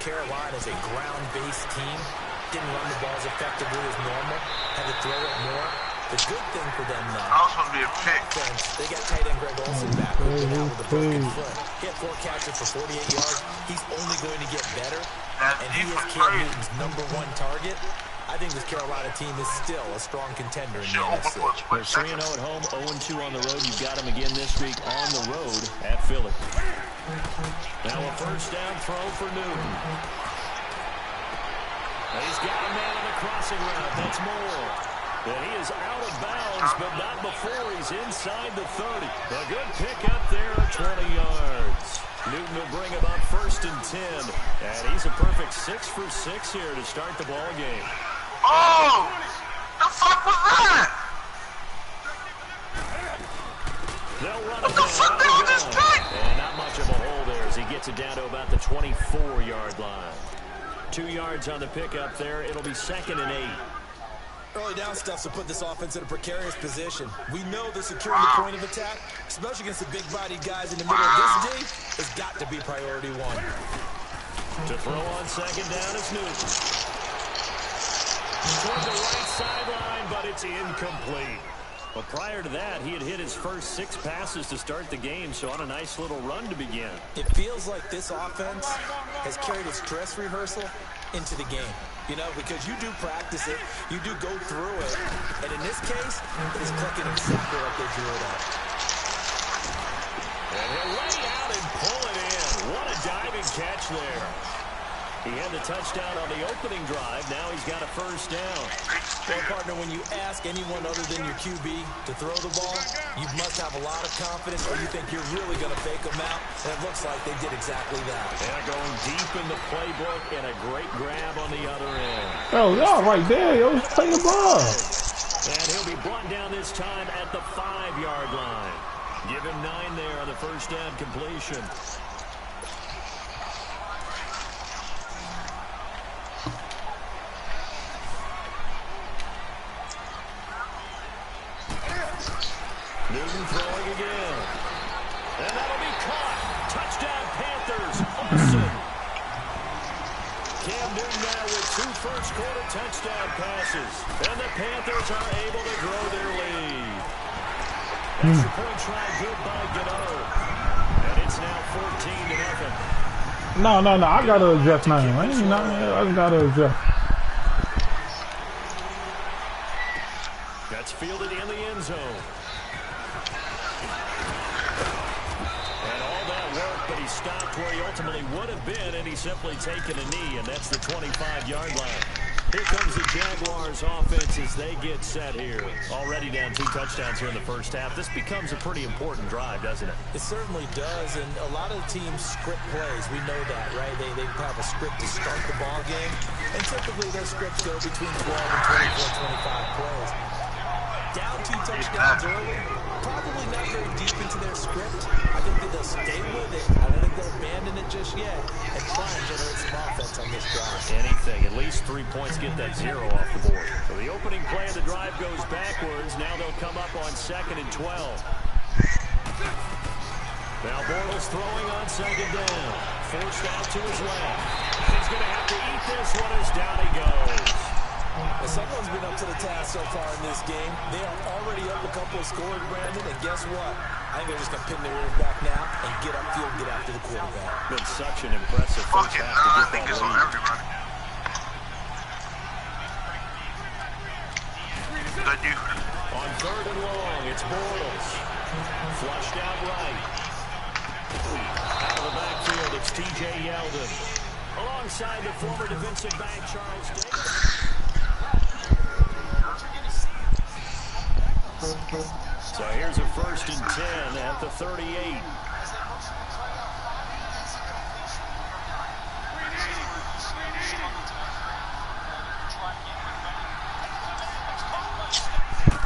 Carolina is a ground-based team. Didn't run the balls effectively as normal. Had to throw it more. The good thing for them, though, offense, they got tight end Greg Olsen back, who's been out with a broken foot. He had 4 catches for 48 yards. He's only going to get better, and he is Cam Newton's #1 target. I think this Carolina team is still a strong contender in the NFC. They're 3-0 at home, 0-2 on the road. You've got them again this week on the road at Philly. Now a first down throw for Newton. He's got a man on the crossing route. That's Moore. And he is out of bounds, but not before he's inside the 30. A good pickup there at 20 yards. Newton will bring him up 1st and 10. And he's a perfect 6 for 6 here to start the ball game. Oh! The fuck was that? They'll run What the fuck did I just take? And not much of a hole there as he gets it down to about the 24-yard line. 2 yards on the pickup there. It'll be 2nd and 8. Early down stuff to put this offense in a precarious position. We know that securing the point of attack, especially against the big-bodied guys in the middle of this day, has got to be priority 1. To throw on 2nd down is Newton. Toward the right sideline, but it's incomplete. But prior to that, he had hit his first 6 passes to start the game, so on a nice little run to begin. It feels like this offense has carried its dress rehearsal into the game. You know, because you do practice it, you do go through it, and in this case, it is clicking exactly like they drew it up. And he'll lay out and pull it in. What a diving catch there. He had the touchdown on the opening drive. Now he's got a first down. Well, partner, when you ask anyone other than your QB to throw the ball, you must have a lot of confidence or you think you're really going to fake them out. And it looks like they did exactly that. Yeah, going deep in the playbook and a great grab on the other end. Oh, y'all right there. Yo, play the ball. And he'll be brought down this time at the 5-yard line. Give him 9 there on the first down completion. Newton throwing again. And that'll be caught. Touchdown Panthers. Olsen. Cam Newton now with 2 first-quarter touchdown passes. And the Panthers are able to grow their lead. Extra point try good by Gano. And it's now 14-0. No. I got to adjust now. I got to adjust. That's fielded in the end zone. But he stopped where he ultimately would have been, and he's simply taken a knee, and that's the 25-yard line. Here comes the Jaguars offense as they get set here. Already down 2 touchdowns here in the first half. This becomes a pretty important drive, doesn't it? It certainly does, and a lot of the teams script plays. We know that, right? They have a script to start the ball game, and typically those scripts go between 12 and 24, 25 plays. down 2 touchdowns early, probably not very deep into their script. I think that they'll stay with it. I don't think they'll abandon it just yet and try and generate some offense on this drive. Anything, at least 3 points, get that 0 off the board. So the opening play of the drive goes backwards. Now they'll come up on 2nd and 12. Now Bortles throwing on 2nd down. Forced out to his left. He's going to have to eat this one as down he goes. Well, someone's been up to the task so far in this game. They are already up a couple of scores, Brandon, and guess what? I think they're just going to pin their ears back now and get upfield and get after the quarterback. Been such an impressive first half to get that on everybody. Good you. On 3rd and long, it's Bortles. Flushed out right. Out of the backfield, it's T.J. Yeldon. Alongside the former defensive back, Charles Davis. So here's a 1st and 10 at the 38.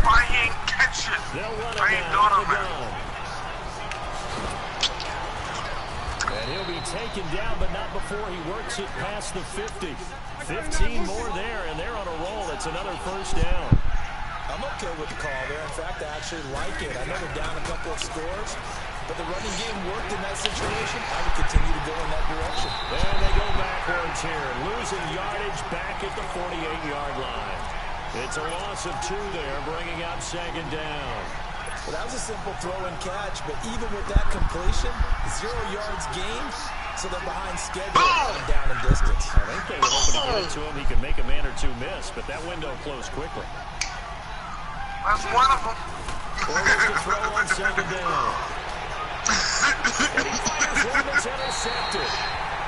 I ain't catch it. They'll run it I ain't down doing the it, gun. And he'll be taken down, but not before he works it past the 50. 15 more there, and they're on a roll. It's another 1st down. I'm okay with the call there. In fact, I actually like it. I know they're down a couple of scores, but the running game worked in that situation. I would continue to go in that direction. And they go backwards here, losing yardage back at the 48-yard line. It's a loss of 2 there, bringing up 2nd down. Well, that was a simple throw and catch, but even with that completion, 0 yards gained, so they're behind schedule and down in distance. I think they were hoping to get it to him. He could make a man or 2 miss, but that window closed quickly. That's one of them. Forced to throw on 2nd down. And he fires one that's intercepted.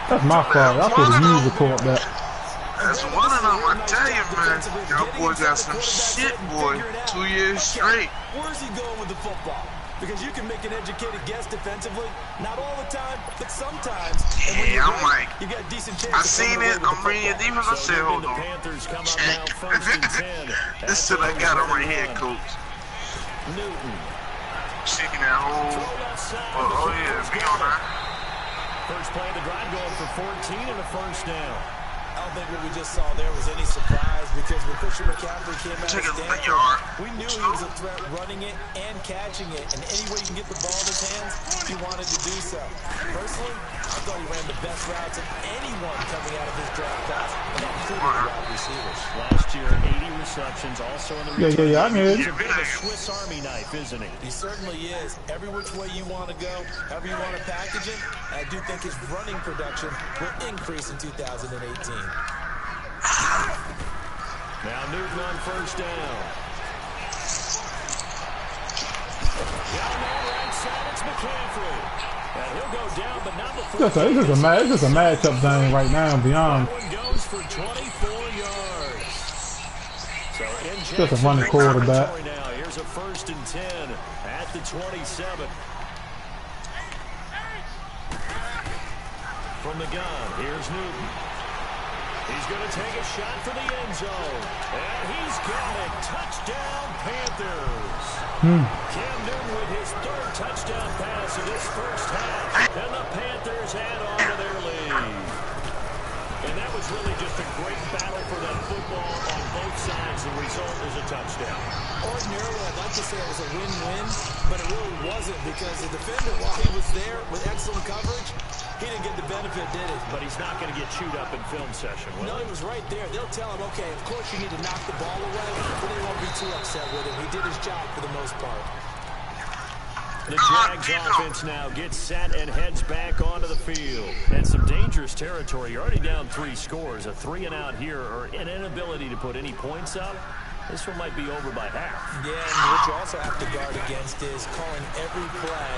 That's my fault. I could have used the quarterback. That's one of them, I tell you, man. Y'all boys got some shit, boy. 2 years straight. Where's he going with the football? Because you can make an educated guess defensively. Not all the time, but sometimes. Yeah, I'm like, you got a decent chance. I seen it. I'm reading your defense. I said, hold on. Check. This is what I got on right here, coach. Newton. Shaking that whole. Oh yeah, be on that. First play of the drive going for 14 and a 1st down. I don't think what we just saw there was any surprise because when Christian McCaffrey came out of Stanford, we knew he was a threat running it and catching it. And any way he can get the ball in his hands, he wanted to do so. Personally, I thought he ran the best routes of anyone coming out of his draft class, and that included the wide receivers. Last year, 80 receptions, also in the return. Yeah, I mean, He's a bit of a Swiss Army knife, isn't he? He certainly is. Every which way you want to go, however you want to package it, I do think his running production will increase in 2018. Now Newton on 1st down. Down there, right side, it's McCaffrey. And he'll go down, but not before. It's just a matchup thing right now, beyond. That one goes for 24 yards. So in Just a running quarterback. Now here's a 1st and 10 at the 27. From the gun, here's Newton. He's going to take a shot for the end zone. And he's got it. Touchdown, Panthers. Cam Newton with his 3rd touchdown pass of this first half. And the Panthers add on to their lead. And that was really just a great battle for that football on both sides. The result is a touchdown. Ordinarily, I'd like to say it was a win-win, but it really wasn't because the defender, while he was there with excellent coverage, he didn't get the benefit, did he? But he's not going to get chewed up in film session, will No, he? he was right there. They'll tell him, okay, of course you need to knock the ball away, but they won't be too upset with him. He did his job for the most part. The Jags offense now gets set and heads back onto the field. And some dangerous territory. You're already down 3 scores. A 3-and-out here or an inability to put any points up. This one might be over by half. Yeah, and what you also have to guard against is calling every play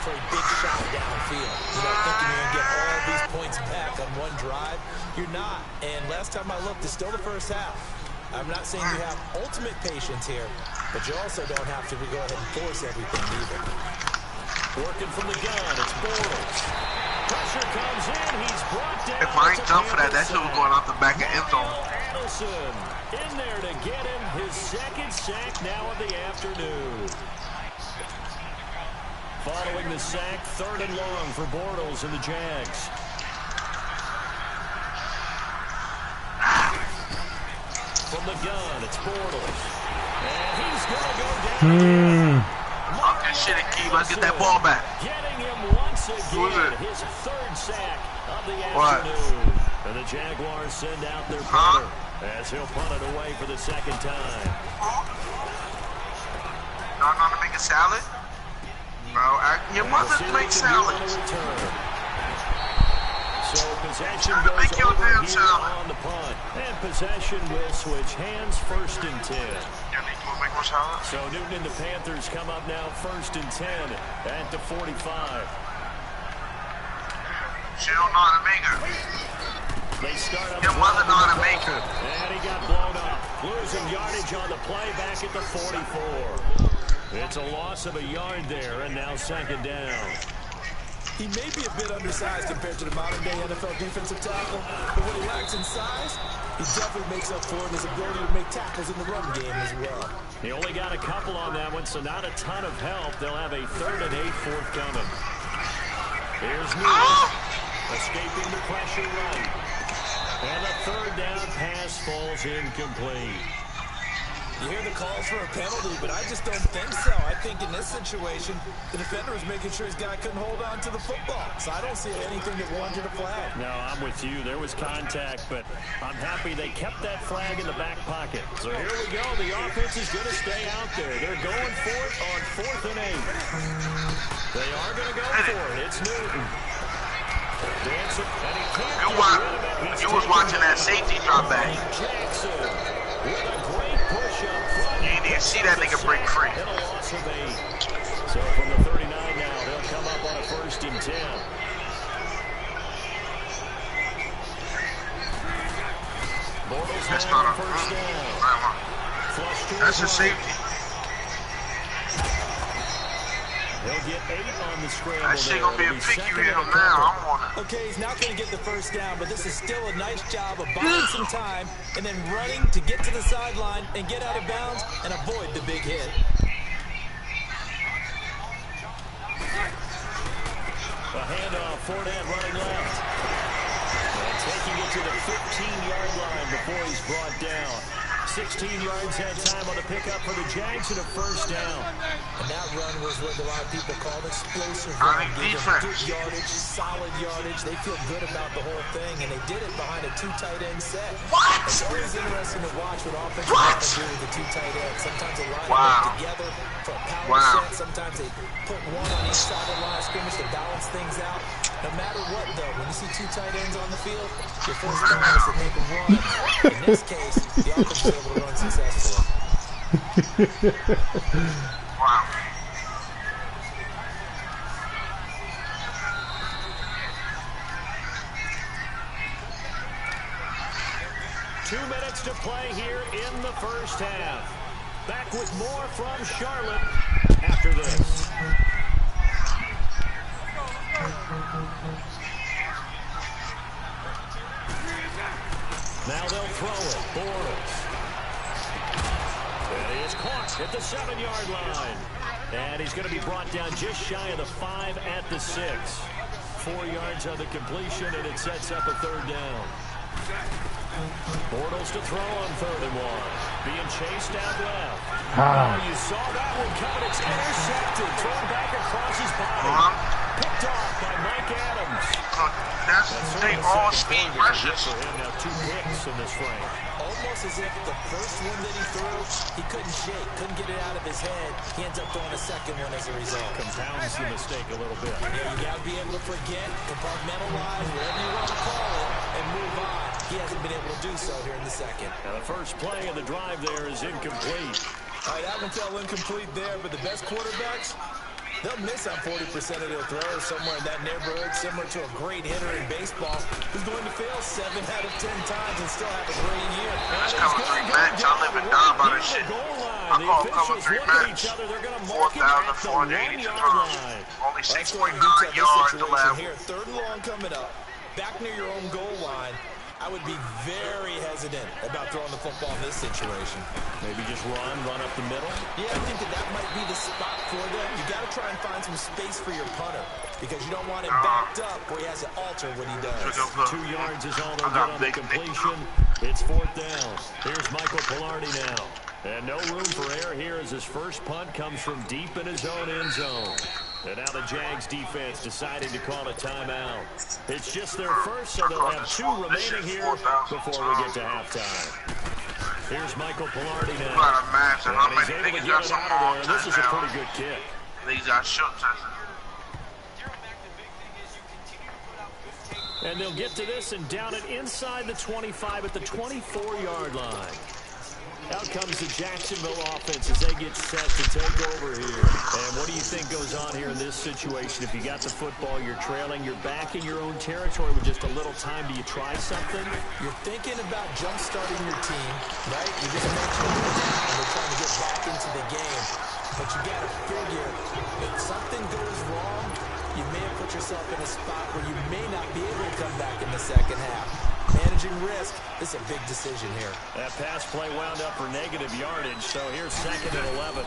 for a big shot downfield. You know, thinking you're going to get all these points back on one drive. You're not. And last time I looked, it's still the first half. I'm not saying you have ultimate patience here, but you also don't have to go ahead and force everything either. Working from the gun, it's Bortles. Pressure comes in, he's brought down. If I ain't done for that, that shit was going out the back of end zone. Adelson in there to get him his second sack now of the afternoon. Following the sack, 3rd and long for Bortles and the Jags. From the gun, it's Bortles. And he's going to go down. Fuck that shit and keep. Let's get that ball back. Getting him once again, his 3rd sack of the afternoon. And the Jaguars send out their punter as he'll punt it away for the 2nd time. Y'all know how to make a salad? Bro, your mother makes salads. So possession goes over here on the punt. And possession will switch hands, 1st and 10. So Newton and the Panthers come up now 1st and 10 at the 45. She don't know how to make her. They start up. Your mother know how to make her. And he got blown up. Losing yardage on the play back at the 44. It's a loss of a yard there, and now 2nd down. He may be a bit undersized compared to the modern-day NFL defensive tackle, but what he lacks in size, he definitely makes up for in his ability to make tackles in the run game as well. He only got a couple on that one, so not a ton of help. They'll have a 3rd and 8 forthcoming. Here's Newton, escaping the pressure right. And the 3rd down pass falls incomplete. You hear the calls for a penalty, but I just don't think so. I think in this situation, the defender was making sure his guy couldn't hold on to the football. So I don't see anything that warranted a flag. No, I'm with you. There was contact, but I'm happy they kept that flag in the back pocket. So here we go. The offense is going to stay out there. They're going for it on 4th and 8. They are going to go for it. It's Newton. Dancing, and he can't you was watching that safety drop back. Jackson with a great push up front. You didn't see that nigga break free. And a loss of 8. So from the 39 now, they'll come up on a 1st and 10. That's not a that's a safety. They'll get 8 on the scramble. That shit gonna be a picky with him now. I'm on it. Okay, he's not going to get the 1st down, but this is still a nice job of buying some time and then running to get to the sideline and get out of bounds and avoid the big hit. A handoff, Fournette running left. And taking it to the 15-yard line before he's brought down. 16 yards that time on the pickup for the Jags and a 1st down. And that run was what a lot of people called explosive run. Good yardage, solid yardage. They feel good about the whole thing, and they did it behind a 2 tight end set. What? It's always interesting to watch what offensive linemen do with the 2 tight ends. Sometimes they line them up together for a power set. Sometimes they put one on each side of the line of scrimmage to balance things out. No matter what, though, when you see 2 tight ends on the field, your first thought is to make a run. In this case, the offense is able to run successfully. Wow. Two minutes to play here in the 1st half. Back with more from Charlotte after this. Now they'll throw it. Bortles. And he is caught at the 7-yard line. And he's going to be brought down just shy of the 5 at the 6. 4 yards on the completion, and it sets up a 3rd down. Bortles to throw on 3rd and 1. Being chased out left. You saw that one coming. It's intercepted. Thrown back across his body. Picked off by Mike Adams. That's all speed rushes. For him now 2 picks in this frame. Almost as if the first one that he threw, he couldn't shake, couldn't get it out of his head. He ends up throwing a 2nd one as a result. Compounds the mistake a little bit. Yeah, you got to be able to forget, compartmentalize, whatever you want to call it, and move on. He hasn't been able to do so here in the 2nd. Now the first play of the drive there is incomplete. All right, that one fell incomplete there, but the best quarterbacks, they'll miss on 40% of their throws somewhere in that neighborhood, similar to a great hitter in baseball who's going to fail 7 out of 10 times and still have a great year. That's coming 3 match. I live and die by this shit. Goal line. line. The officials look at each other. They're going to mark him at the 1-yard line. Only 6.9 yards left. Here, 3rd and long coming up. Back near your own goal line. I would be very hesitant about throwing the football in this situation. Maybe just run up the middle. Yeah, I think that might be the spot for them. You got to try and find some space for your punter because you don't want him backed up where he has to alter what he does. 2 yards is all they'll get on the completion. It's 4th down. Here's Michael Pilardi now. And no room for error here as his first punt comes from deep in his own end zone. And now the Jags defense deciding to call a timeout. It's just their first, so they'll have 2 remaining here before we get to halftime. Here's Michael Pilardi now. And he's able to get it out of there. This is a pretty good kick. These got shook. And they'll get to this and down it inside the 25 at the 24-yard line. Out comes the Jacksonville offense as they get set to take over here. And what do you think goes on here in this situation? If you got the football, you're trailing, you're back in your own territory with just a little time. Do you try something? You're thinking about jump-starting your team, right? You just mentioned they're trying to get back into the game. But you got to figure if something goes wrong, you may have put yourself in a spot where you may not be able to come back in the second half. Managing risk is a big decision here. That pass play wound up for negative yardage, so here's 2nd and 11.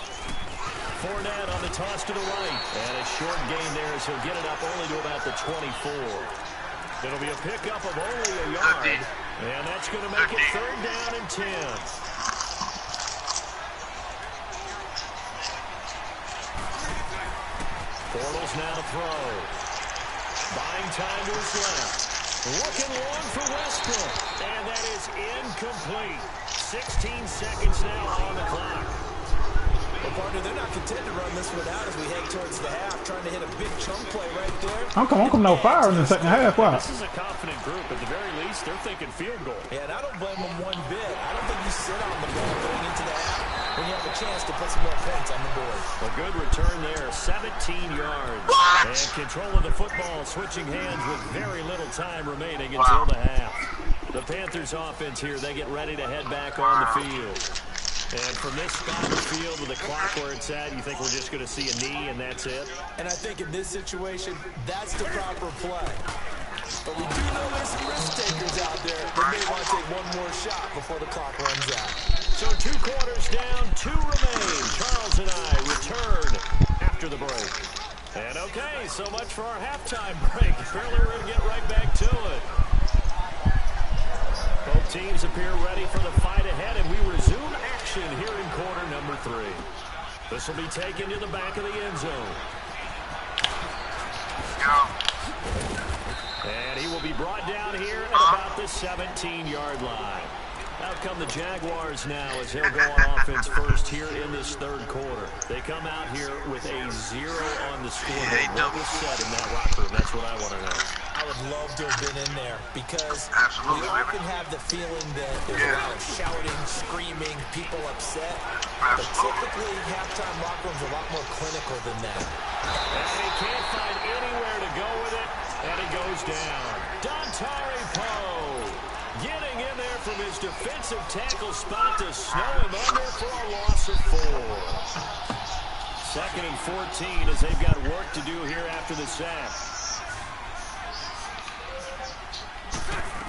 Fournette on the toss to the right. And a short gain there as he'll get it up only to about the 24. It'll be a pickup of only a yard. And that's going to make it 3rd down and 10. Bortles now to throw. Buying time to his left. Looking long for Westbrook. And that is incomplete. 16 seconds now on the clock. Well, partner, they're not content to run this one out as we head towards the half, trying to hit a big chunk play right there. I'm coming no fire in the second half. Wow. This is a confident group. At the very least, they're thinking field goal. Yeah, and I don't blame them one bit. I don't think you sit on the ball going into the half when you have a chance to put some more points on the board. A good return there, 17 yards. And control of the football, switching hands with very little time remaining until the half. The Panthers offense here, they get ready to head back on the field. And from this spot in the field with the clock where it's at, you think we're just going to see a knee and that's it? And I think in this situation, that's the proper play. But we do know there's some risk takers out there that may want to take one more shot before the clock runs out. So 2 quarters down, 2 remain. Charles and I return after the break. And okay, so much for our halftime break. Apparently we're going to get right back to it. Both teams appear ready for the fight ahead, and we resume action here in quarter number 3. This will be taken to the back of the end zone. And he will be brought down here at about the 17-yard line. Out come the Jaguars now as they'll go on offense first here in this 3rd quarter. They come out here with a 0 on the scoreboard. What was said in that locker room? That's what I want to know. I would love to have been in there because we often have the feeling that there's a lot of shouting, screaming, people upset. But typically, halftime locker rooms are a lot more clinical than that. And he can't find anywhere to go with it, and it goes down. Dontari Poe getting in there from his defensive tackle spot to snow him under for a loss of 4. 2nd and 14 as they've got work to do here after the sack.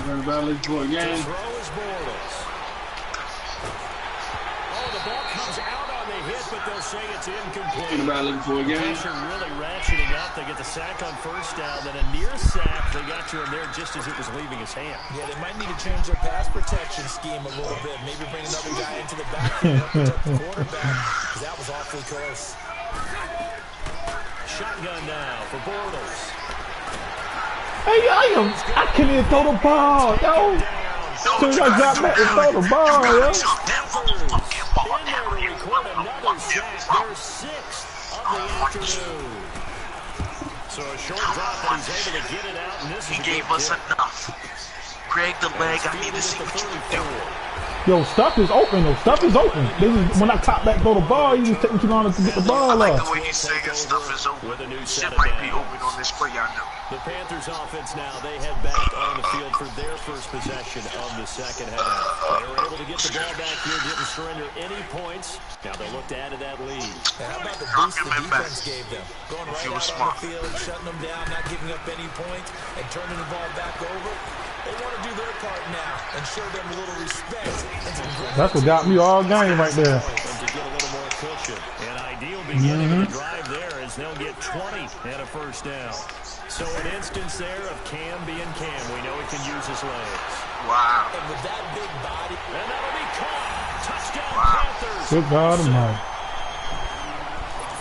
Everybody for a game. The throw is Bortles. Oh, the ball comes out on the hit, but they'll say it's incomplete. Everybody looking for a game. Pressure really ratcheting up. They get the sack on 1st down, then a near sack. They got you in there just as it was leaving his hand. Yeah, they might need to change their pass protection scheme a little bit. Maybe bring another guy into the backfield to protect the quarterback, because that was awfully close. Shotgun now for Bortles. Hey, I can't even throw the ball, yo. So I got back and throw the ball, yo. In there to record another sack. Their 6th of the afternoon. So a short drop, but he's able to get it out, and this is He gave us enough. Greg the leg. I need to see what you can do. Yo, stuff is open though. Stuff is open. They just, when I cop back throw the ball, you just taking too long to get the ball I like off. the way he's saying stuff is open. Shit might be open on this play, y'all know. The Panthers offense now, they head back on the field for their first possession of the second half. They were able to get the ball back here, didn't surrender any points. Now they'll look to add to that lead. And how about the boost the defense gave them? Going right out on the field, shutting them down, not giving up any points, and turning the ball back over. They want to do their part now and show them a little respect. That's what got me all game right there. To get a little more cushion. An ideal beginning of the drive there as they'll get 20 and a first down. So an instance there of Cam being Cam. We know he can use his legs. Wow. And with that big body. And that'll be caught. Touchdown Panthers. Good God Almighty.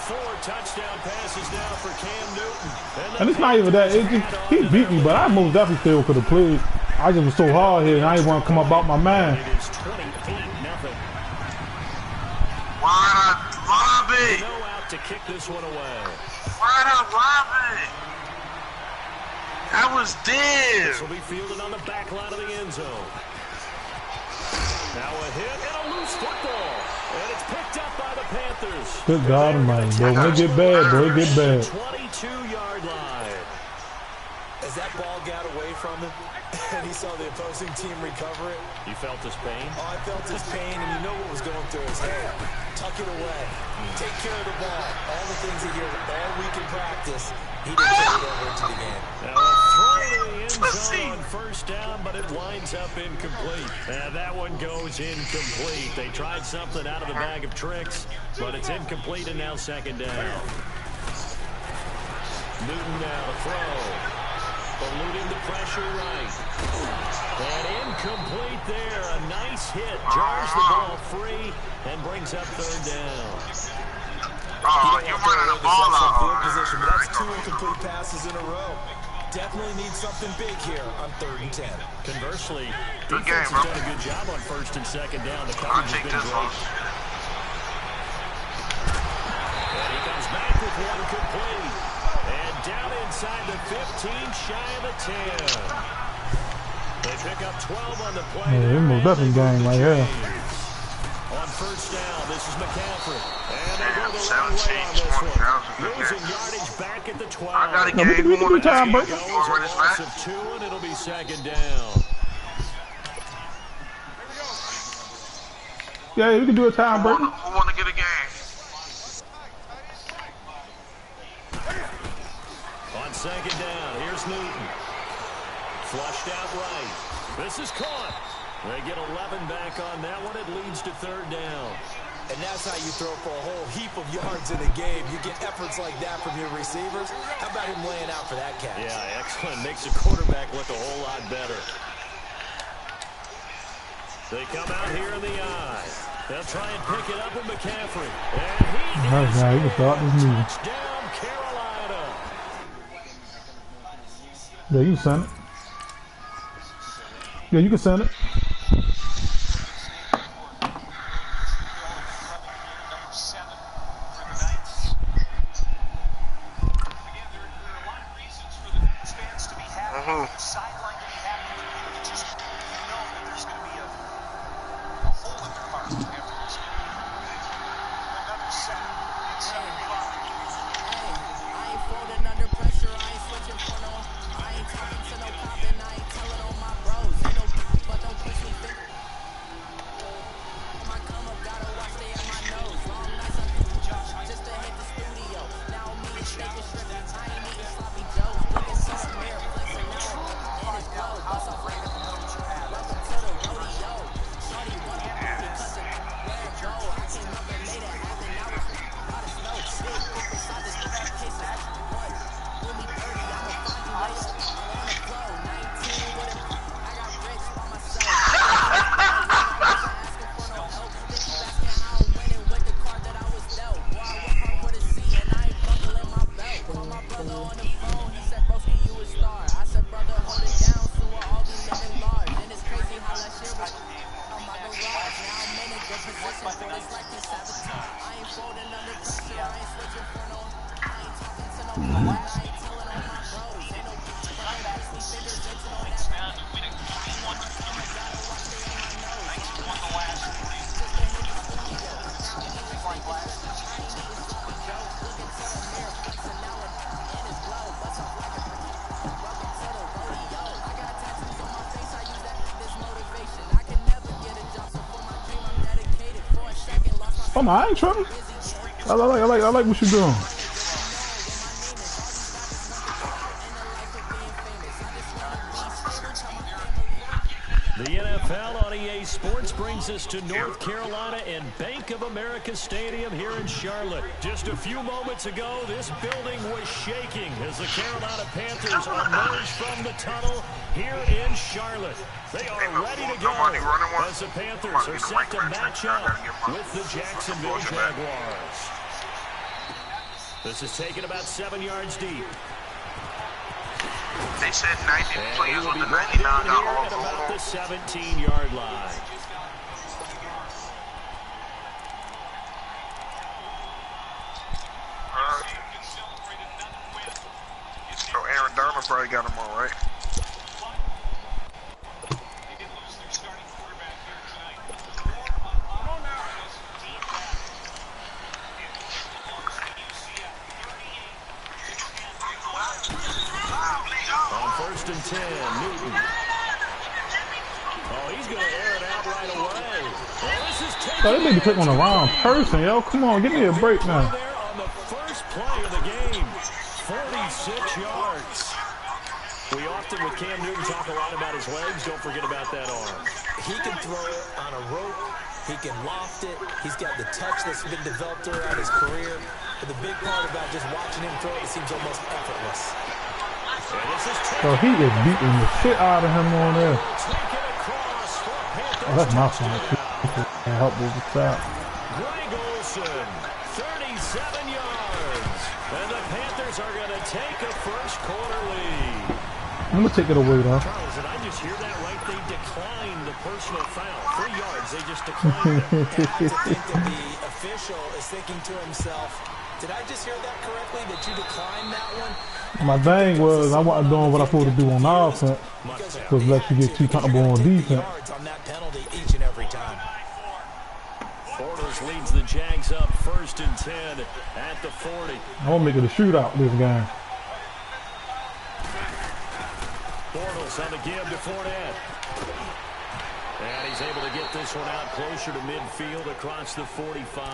4 touchdown passes now for Cam Newton. And it's not even that. It just, he beat me, but I most definitely still could have played. I just was so hard here, and I didn't want to come about my mind. It is 28-0. Why Robbie? No out to kick this one away. Why not Robbie? That was dead. This will be fielded on the back line of the end zone. Now a hit and a loose football. And it's picked up by the Panthers. Good God Almighty, boy. When it get bad, boy, it get bad. 22-yard line. As that ball got away from him, and he saw the opposing team recover it. You felt his pain? Oh, I felt his pain, and you know what was going through his head. Tuck it away. Take care of the ball. All the things he hears all week in practice, he didn't carry it over into the game. Now a throw to the end zone on first down, but it winds up incomplete. And that one goes incomplete. They tried something out of the bag of tricks, but it's incomplete and now second down. Newton now to throw. Eluding the pressure right. And incomplete there. A nice hit. Jars the ball free and brings up third down. Oh, you're running the ball out. Field position, but that's 2 incomplete passes in a row. Definitely need something big here on 3rd and 10. Conversely, Good defense game, has done a good job on 1st and 2nd down. The coverage has been great. And he comes back with one complete. And down inside the 15, shy of the 10. They pick up 12 on the play. Yeah, this was definitely game right here. On first down, this is McCaffrey. And they go the 17 wrong way on this one. points. Losing yardage back at the 12. I got a No, game we can do time break. Goes a loss of 2, and it'll be second down. Yeah, we can do a time break. Who want to get a game? On second down, here's Newton. Flushed out right. This is caught. They get 11 back on that one. It leads to third down. And that's how you throw for a whole heap of yards in a game. You get efforts like that from your receivers. How about him laying out for that catch? Yeah, excellent. Makes the quarterback look a whole lot better. They come out here in the eye. They'll try and pick it up with McCaffrey. And Nice, now you can start this meeting. touchdown, Carolina. Yeah, you can send it. Yeah, you can send it. Come on, I ain't tripping. I like what you're doing. The NFL on EA Sports brings us to North Carolina and Bank of America Stadium here in Charlotte. Just a few moments ago, this building was shaking as the Carolina Panthers emerged from the tunnel here in Charlotte. They are ready to go as the Panthers are set to match up with the Jacksonville Jaguars. This is taken about 7 yards deep. They said 90 players on the 99 got all at about the 17-yard line. So Aaron Donald probably got them all right. First and 10, Newton. Oh, he's going to air it out right away. Well, this is they made me pick on the wrong person, yo. Come on, give me a break now. There on the first play of the game, 46 yards. We often, with Cam Newton, talk a lot about his legs. Don't forget about that arm. He can throw it on a rope. He can loft it. He's got the touch that's been developed throughout his career. But the big part about just watching him throw it seems almost effortless. So he is beating the shit out of him on there. Oh, that's my fault. Can't help with the top. Greg Olsen, 37 yards. And the Panthers are going to take a first quarter lead. I'm going to take it away, though. Charles, did I just hear that right? They declined the personal foul. 3 yards, they just declined it. I have to think that the official is thinking to himself, did I just hear that correctly, that you declined that one? My thing was, I wasn't doing what I supposed to do on offense. Because let you get too comfortable on defense. On that penalty each and every time. Bortles leads the Jags up first and 10 at the 40. I'm going to make it a shootout this game. Bortles on the give to Fournette. And he's able to get this one out closer to midfield across the 45.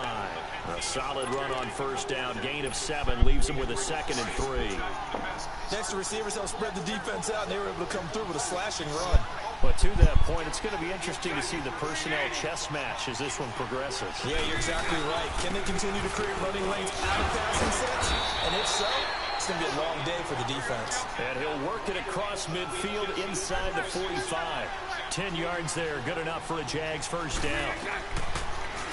A solid run on first down. Gain of 7 leaves him with a 2nd and 3. Next, the receivers help spread the defense out, and they were able to come through with a slashing run. But to that point, it's going to be interesting to see the personnel chess match as this one progresses. Yeah, you're exactly right. Can they continue to create running lanes out of passing sets? And if so, it's going to be a long day for the defense. And he'll work it across midfield inside the 45. 10 yards there, good enough for a Jags first down.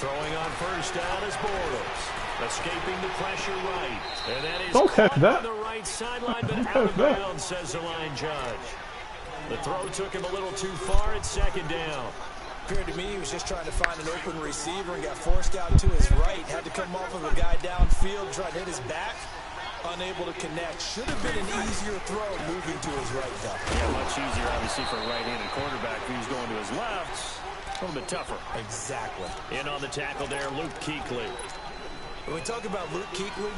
Throwing on first down is Bortles. Escaping the pressure right. And that is don't catch that. On the right sideline, but out of bounds, says the line judge. The throw took him a little too far at 2nd down. Appeared to me he was just trying to find an open receiver and got forced out to his right. Had to come off of a guy downfield, trying to hit his back. Unable to connect. Should have been an easier throw moving to his right, though. Yeah, much easier, obviously, for a right-handed quarterback who's going to his left. A little bit tougher. Exactly. In on the tackle there, Luke Kuechly. When we talk about Luke Kuechly,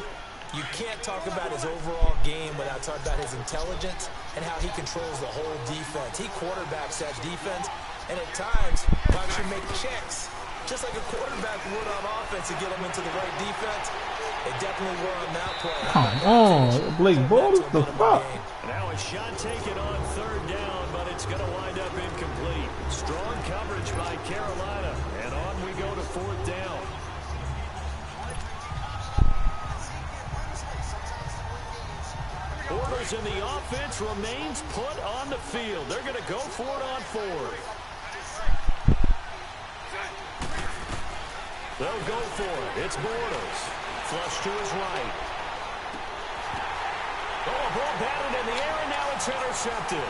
you can't talk about his overall game without talking about his intelligence and how he controls the whole defense. He quarterbacks that defense, and at times, watch him make checks, just like a quarterback would on offense to get him into the right defense. They definitely were on that play. Come on, Blake Bortles, the fuck? Now a shot taken on 3rd down, but it's going to wind up incomplete. Strong coverage by Carolina, and on we go to 4th down. Bortles in the offense remains put on the field. They're going to go for it on 4th. They'll go for it. It's Bortles. Flush to his right. Oh, ball batted in the air, and now it's intercepted.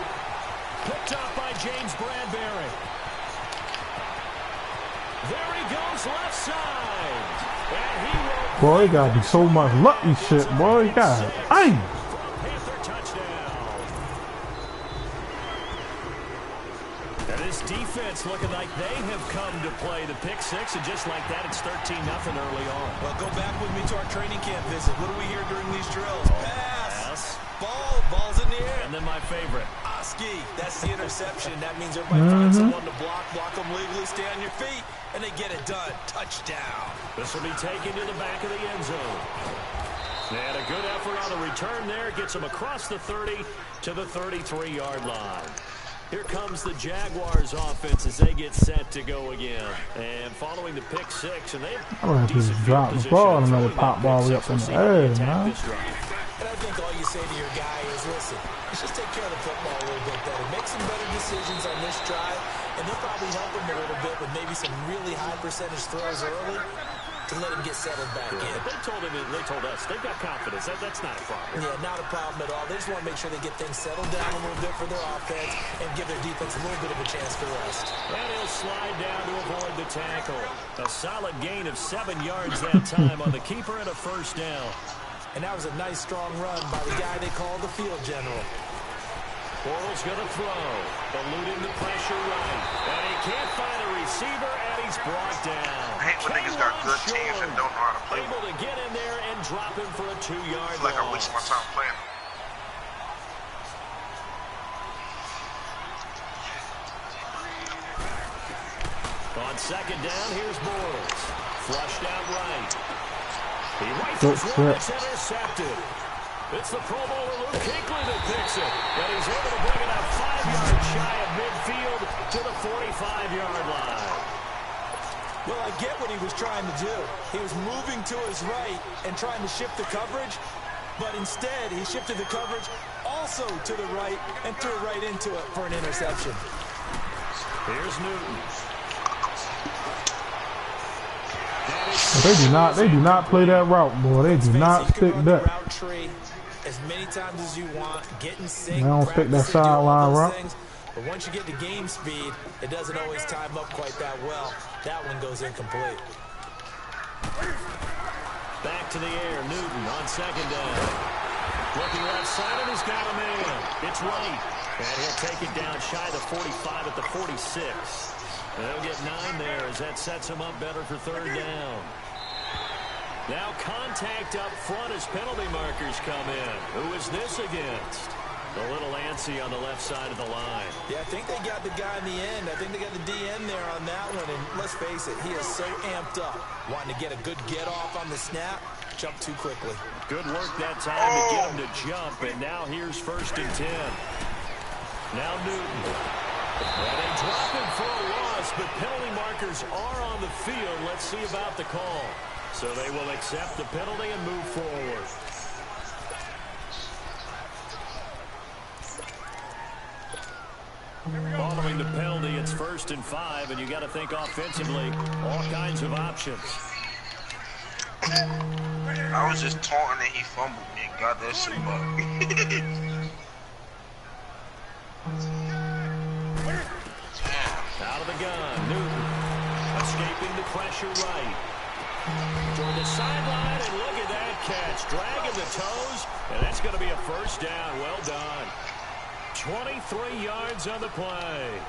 Picked up by James Bradbury. There he goes, left side. And he will... Boy, he got to be so much lucky shit, boy. He got it. Panther touchdown. And this defense looking like they have come to play the pick 6, and just like that, it's 13-0 early on. Well, go back with me to our training camp visit. What do we hear during these drills? Pass. Pass. Ball's in the air. And then my favorite. A ski. That's the interception. That means everybody finds someone to block them legally, stay on your feet, and they get it done. Touchdown. This will be taken to the back of the end zone. And a good effort on the return there. Gets them across the 30 to the 33-yard line. Here comes the Jaguars offense as they get set to go again. And following the pick six, and they've just dropped the ball and let it pop ball up in the air, man. And I think all you say to your guy is, listen, let's just take care of the football a little bit better. Make some better decisions on this drive, and they'll probably help him a little bit with maybe some really high percentage throws early to let him get settled back in. They told us, they've got confidence. That's not a problem. Yeah, not a problem at all. They just want to make sure they get things settled down a little bit for their offense and give their defense a little bit of a chance to rest. And he'll slide down to avoid the tackle. A solid gain of 7 yards that time on the keeper and a first down. And that was a nice, strong run by the guy they call the field general. Bortles going to throw. Eluding the pressure right. And he can't find a receiver, and he's brought down. I hate when niggas got good teams and don't know how to play. Able to get in there and drop him for a 2-yard I feel like I waste my time playing. On second down, here's Bortles. Flushed out right. He rifles one, it's intercepted. It's the Pro Bowler Luke Kuechly that picks it. And he's able to bring it up 5 yards shy of midfield to the 45-yard line. Well, I get what he was trying to do. He was moving to his right and trying to shift the coverage, but instead he shifted the coverage also to the right and threw it right into it for an interception. Here's Newton. They do not play that route, boy. They do not stick that. Route tree as many times as you want, get in sync. They don't stick that sideline route. But once you get to game speed, it doesn't always time up quite that well. That one goes incomplete. Back to the air, Newton on second down. Looking left side, and he's got a man. It's right. And he'll take it down shy of the 45 at the 46. They'll get 9 there as that sets him up better for third down. Now contact up front as penalty markers come in. Who is this against? A little antsy on the left side of the line. Yeah, I think they got the guy in the end. I think they got the DN there on that one. And let's face it, he is so amped up. Wanting to get a good get off on the snap. Jump too quickly. Good work that time to get him to jump. And now here's 1st and 10. Now Newton. And they drop him for a loss, but penalty markers are on the field. Let's see about the call. So they will accept the penalty and move forward. Following the penalty, it's 1st and 5, and you got to think offensively, all kinds of options. I was just taunting and he fumbled me and got that shit back. Out of the gun, Newton escaping the pressure right. Toward the sideline, and look at that catch. Dragging the toes, and that's going to be a first down. Well done. 23 yards on the play.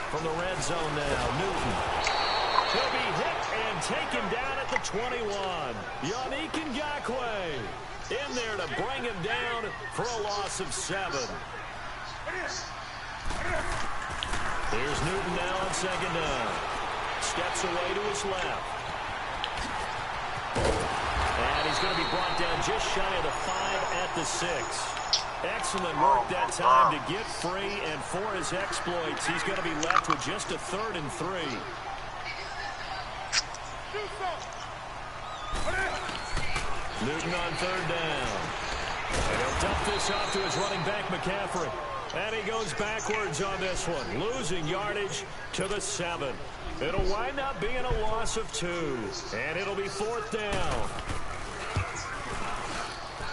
From the red zone now, Newton. He'll be hit and taken down at the 21. Yannick Ngakoue in there to bring him down for a loss of 7. Here's Newton now on second down. Steps away to his left. And he's going to be brought down just shy of the 5 at the 6. Excellent work that time to get free, and for his exploits, he's going to be left with just a 3rd and 3. Newton on 3rd down. And he'll dump this off to his running back, McCaffrey. And he goes backwards on this one, losing yardage to the 7. It'll wind up being a loss of 2. And it'll be 4th down.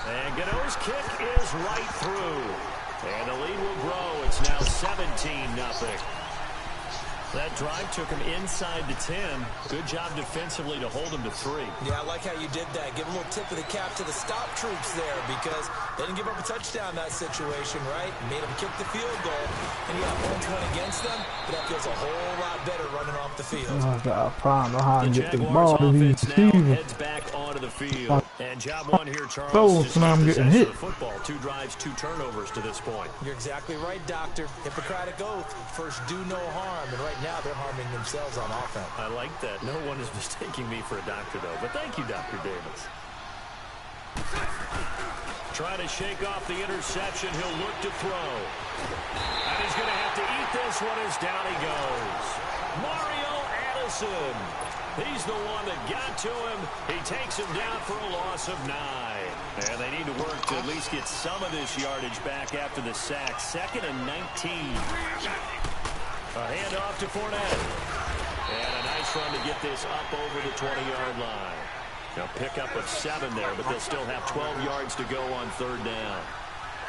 And Gano's kick is right through. And the lead will grow. It's now 17-0. That drive took him inside the 10. Good job defensively to hold him to 3. Yeah, I like how you did that. Give a little tip of the cap to the stop troops there because they didn't give up a touchdown in that situation, right? Made them kick the field goal, and you got points went against them, but that feels a whole lot better running off the field. I got a problem how to get the Jaguars ball to these offense now receivers. heads back onto the field. And job one here, Charles. So now I'm getting hit. The football, 2 drives, 2 turnovers to this point. You're exactly right, Doctor. Hippocratic oath. First, do no harm, and right now they're harming themselves on offense. I like that. No one is mistaking me for a doctor, though. But thank you, Dr. Davis. Trying to shake off the interception. He'll look to throw. And he's going to have to eat this one as down he goes. Mario Addison. He's the one that got to him. He takes him down for a loss of 9. And they need to work to at least get some of this yardage back after the sack. 2nd and 19. A handoff to Fournette. And a nice run to get this up over the 20-yard line. Now pickup of 7 there, but they'll still have 12 yards to go on 3rd down.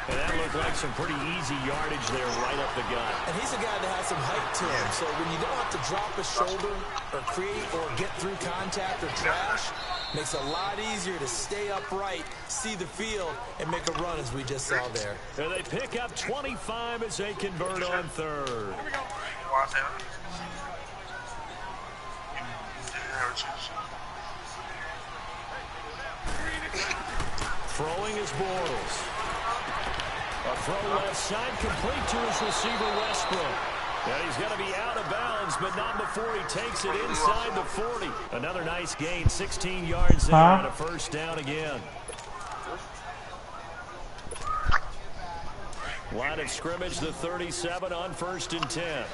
And that looked like some pretty easy yardage there right up the gut. And he's a guy that has some height to him, so when you don't have to drop a shoulder or create or get through contact or trash, makes it a lot easier to stay upright, see the field, and make a run as we just saw there. And they pick up 25 as they convert on 3rd. Throwing is Bortles. A throw left side complete to his receiver Westbrook. And he's going to be out of bounds, but not before he takes it inside the 40. Another nice gain, 16 yards there and a 1st down again. Line of scrimmage, the 37 on 1st and 10.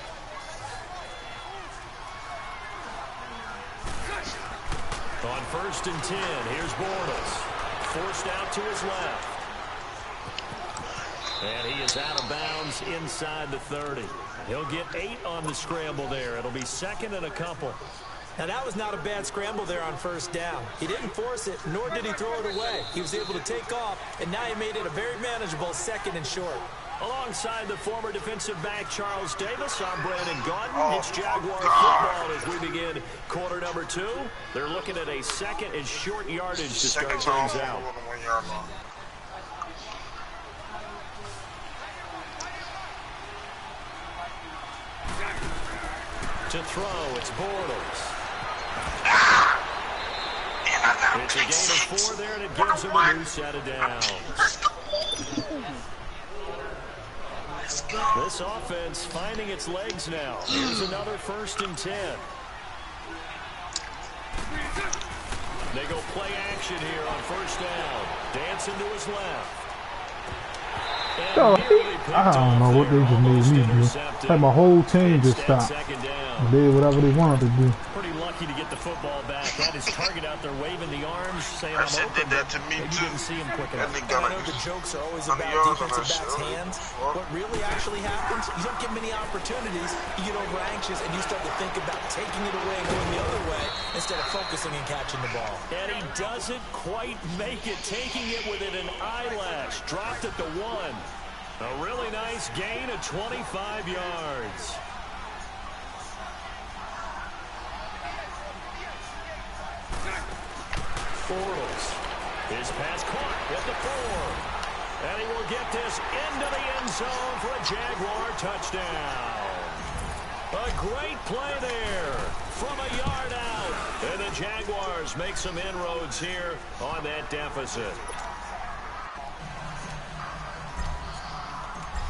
On 1st and 10, here's Bortles. Forced out to his left. And he is out of bounds inside the 30. He'll get 8 on the scramble there. It'll be 2nd and a couple. Now, that was not a bad scramble there on 1st down. He didn't force it, nor did he throw it away. He was able to take off, and now he made it a very manageable 2nd and short. Alongside the former defensive back Charles Davis, I'm Brandon Gaudin. It's Jaguar football as we begin quarter number 2. They're looking at a 2nd and short yardage to start things out. To throw, it's Bortles. It's a gain of 4 there, and it gives him a new set of downs. This offense finding its legs now. Here's another 1st and 10. They go play action here on 1st down. Dancing to his left. I don't know what they just made me do. Had my whole team just stop. Did whatever they wanted to do. Pretty lucky to get the football back. Had his target out there waving the arms, saying I'm open. Did that to me too. Didn't see him quick enough. I know the jokes are always about defensive backs' hands. What really actually happens, you don't get many opportunities. You get over anxious and you start to think about taking it away and going the other way instead of focusing and catching the ball. And he doesn't quite make it, taking it within an eyelash. Dropped at the 1. A really nice gain of 25 yards. Bortles. His pass caught at the 4. And he will get this into the end zone for a Jaguar touchdown. A great play there from a yard out. And the Jaguars make some inroads here on that deficit.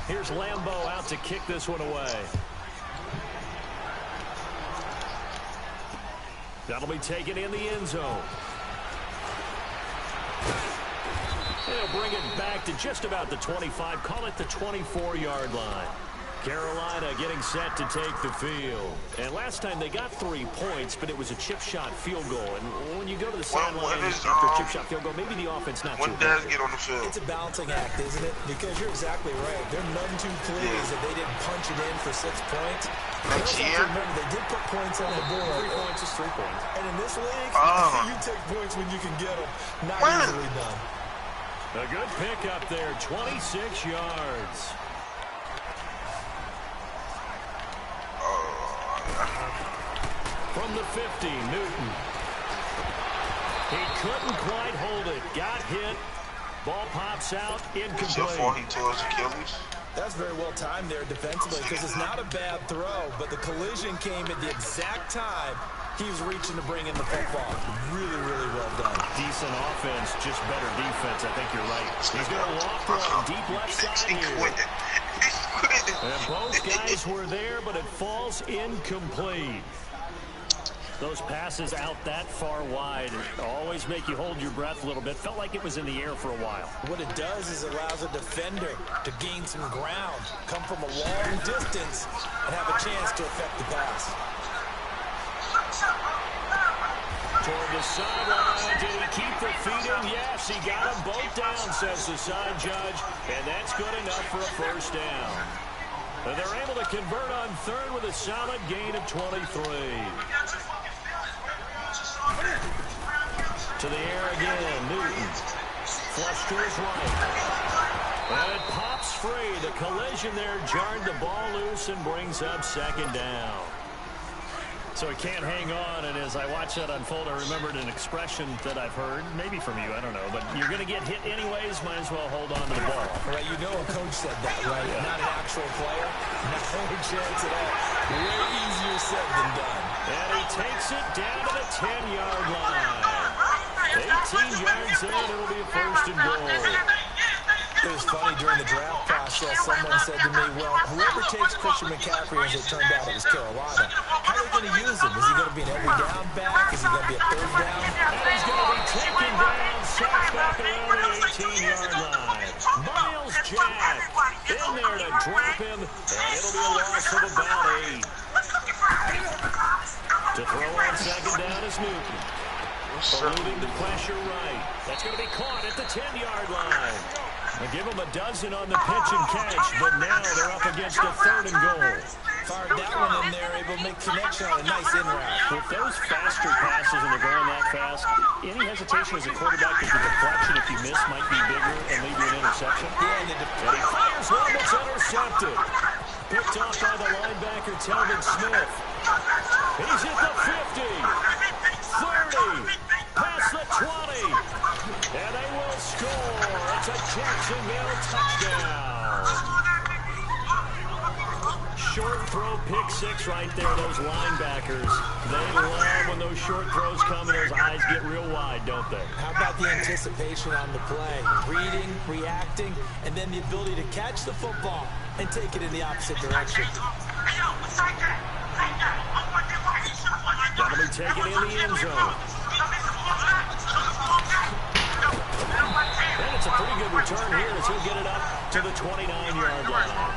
Here's Lambeau out to kick this one away. That'll be taken in the end zone. They'll bring it back to just about the 25. Call it the 24-yard line. Carolina getting set to take the field. And last time they got 3 points, but it was a chip shot field goal. And when you go to the sideline after a chip shot field goal, maybe the offense not too bad. Get on the field. It's a balancing act, isn't it? Because you're exactly right. There are none too pleased that they didn't punch it in for 6 points. Remember, they did put points on the board. 3 points is 3 points. And in this league, you take points when you can get them. Not easily done. A good pickup there, 26 yards. from the 50, Newton. He couldn't quite hold it. Got hit. Ball pops out, incomplete. Before he tore his Achilles. That's very well timed there defensively because it's not a bad throw, but the collision came at the exact time he was reaching to bring in the football. Really, really well done. Decent offense, just better defense. I think you're right. He's going to loft one deep left side here. And both guys were there, but it falls incomplete. Those passes out that far wide always make you hold your breath a little bit. Felt like it was in the air for a while. What it does is it allows a defender to gain some ground, come from a long distance, and have a chance to affect the pass. Toward the sideline, did he keep the feet in? Yes, he got them both down, says the side judge, and that's good enough for a first down. And they're able to convert on third with a solid gain of 23. To the air again, Newton. Flush to his right. And it pops free. The collision there jarred the ball loose and brings up second down. So he can't hang on, and as I watch that unfold, I remembered an expression that I've heard, maybe from you, I don't know, but you're going to get hit anyways, might as well hold on to the ball. Right, you know a coach said that, right? Yeah. Not an actual player. Not any chance at all. Way easier said than done. And he takes it down to the 10-yard line. 18 yards in, it'll be a first and goal. It was funny during the draft process, someone said to me, well, whoever takes Christian McCaffrey, as it turned out it was Carolina, how are they going to use him? Is he going to be an every down back? Is he going to be a third down? And he's going to be taken down, sacked back around the 18-yard line. Miles Jack in there to drop him, and it'll be a loss of about 8. To throw on second down is Newton. Eluding the pressure right. That's going to be caught at the 10-yard line. They give him a dozen on the pitch and catch, but now they're up against a third and goal. Fired that one in there, able to make connection on a nice in route. With those faster passes and they're going that fast, any hesitation as a quarterback that the deflection, if you miss, might be bigger and lead to an interception. Yeah, and he fires one that's intercepted. Picked off by the linebacker, Telvin Smith. He's at the 50, 30, past the 20, and they will score. It's a Jacksonville touchdown. Short throw, pick six right there. Those linebackers, they love when those short throws come and those eyes get real wide, don't they? How about the anticipation on the play? Reading, reacting, and then the ability to catch the football and take it in the opposite direction. That'll be taken in the end zone. And it's a pretty good return here as he'll get it up to the 29-yard line.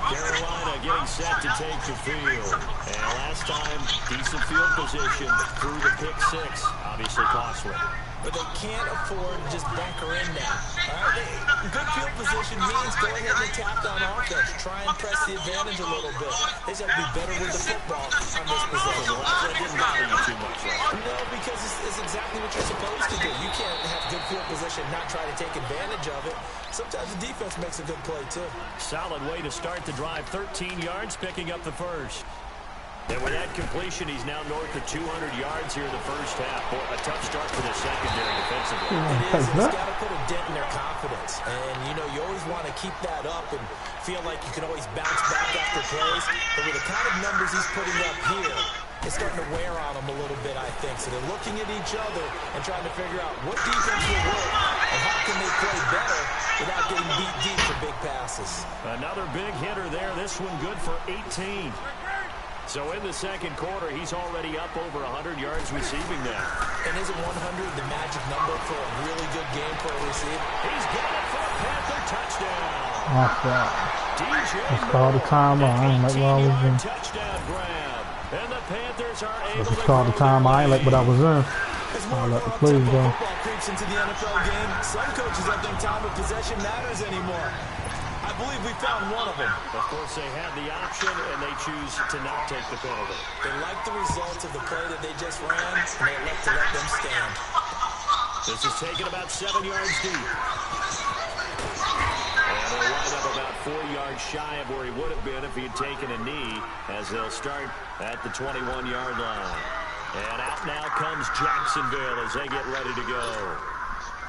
Carolina getting set to take the field. And last time, decent field position through the pick six. Obviously costly. But they can't afford to just bunker in now. All right? Good field position means go ahead and attack on offense. Try and press the advantage a little bit. They just have to be better with the football on this possession. That didn't bother you too much, right? No, because it's exactly what you're supposed to do. You can't have good field position, not try to take advantage of it. Sometimes the defense makes a good play, too. Solid way to start the drive. 13 yards, picking up the first. And with that completion, he's now north of 200 yards here in the first half. Boy, a tough start for the secondary defensively. It is. It's got to put a dent in their confidence. And, you know, you always want to keep that up and feel like you can always bounce back after plays. But with the kind of numbers he's putting up here, it's starting to wear on them a little bit, I think. So they're looking at each other and trying to figure out what defense will work and how can they play better without getting beat deep for big passes. Another big hitter there. This one good for 18. So in the second quarter, he's already up over 100 yards receiving now. And isn't 100 the magic number for a really good game for a receiver? He's got it for a Panther touchdown. Off that. Let's call the timeout. I ain't like what I was in. Touchdown grab. And the Panthers are able Let's call the time. I ain't like what I was in. I'll let the plays go. Football creeps into the NFL game. Some coaches don't think time of possession matters anymore. I believe we found one of them. Of course, they had the option, and they choose to not take the penalty. They like the results of the play that they just ran, and they elect to let them stand. This is taken about 7 yards deep. And they'll wind up about 4 yards shy of where he would have been if he had taken a knee, as they'll start at the 21-yard line. And out now comes Jacksonville as they get ready to go.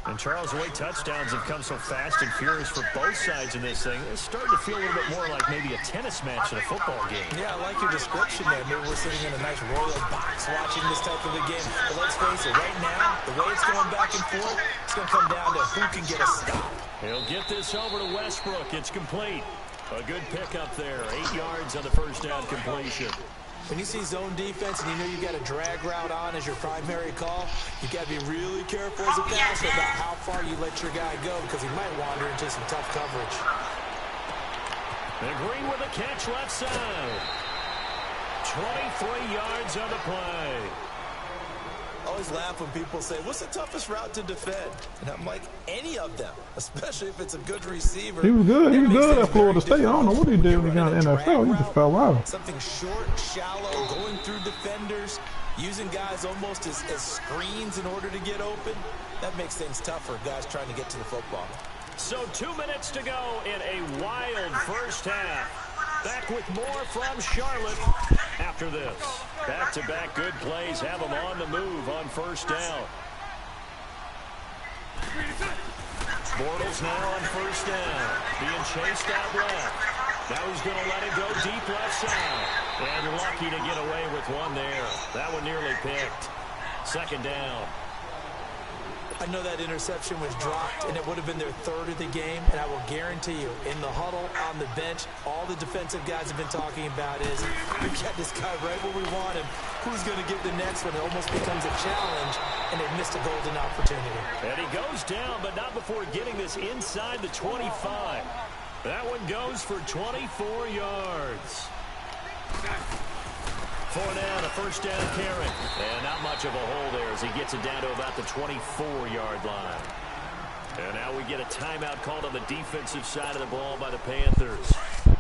And Charles, the way touchdowns have come so fast and furious for both sides in this thing, it's starting to feel a little bit more like maybe a tennis match than a football game. Yeah, I like your description there. Maybe we're sitting in a nice royal box watching this type of a game. But let's face it, right now, the way it's going back and forth, it's going to come down to who can get a stop. He'll get this over to Westbrook. It's complete. A good pickup there. 8 yards on the first down completion. When you see zone defense and you know you've got a drag route on as your primary call, you've got to be really careful as a passer about how far you let your guy go because he might wander into some tough coverage. And Green with a catch left side. 23 yards on the play. I always laugh when people say, what's the toughest route to defend? And I'm like, any of them, especially if it's a good receiver. He was good. He was good at Florida State. I don't know what he did when he got in the NFL. He just fell out. Something short, shallow, going through defenders, using guys almost as screens in order to get open. That makes things tough for guys trying to get to the football. So 2 minutes to go in a wild first half. Back with more from Charlotte after this. Back-to-back good plays have them on the move on first down. Bortles now on first down. Being chased out left. Now he's going to let it go deep left side. And lucky to get away with one there. That one nearly picked. Second down. I know that interception was dropped, and it would have been their third of the game, and I will guarantee you, in the huddle, on the bench, all the defensive guys have been talking about is, we got this guy right where we want him. Who's going to get the next one? It almost becomes a challenge, and they missed a golden opportunity. And he goes down, but not before getting this inside the 25. That one goes for 24 yards. 4 down, a first down carry. And not much of a hole there as he gets it down to about the 24-yard line. And now we get a timeout called on the defensive side of the ball by the Panthers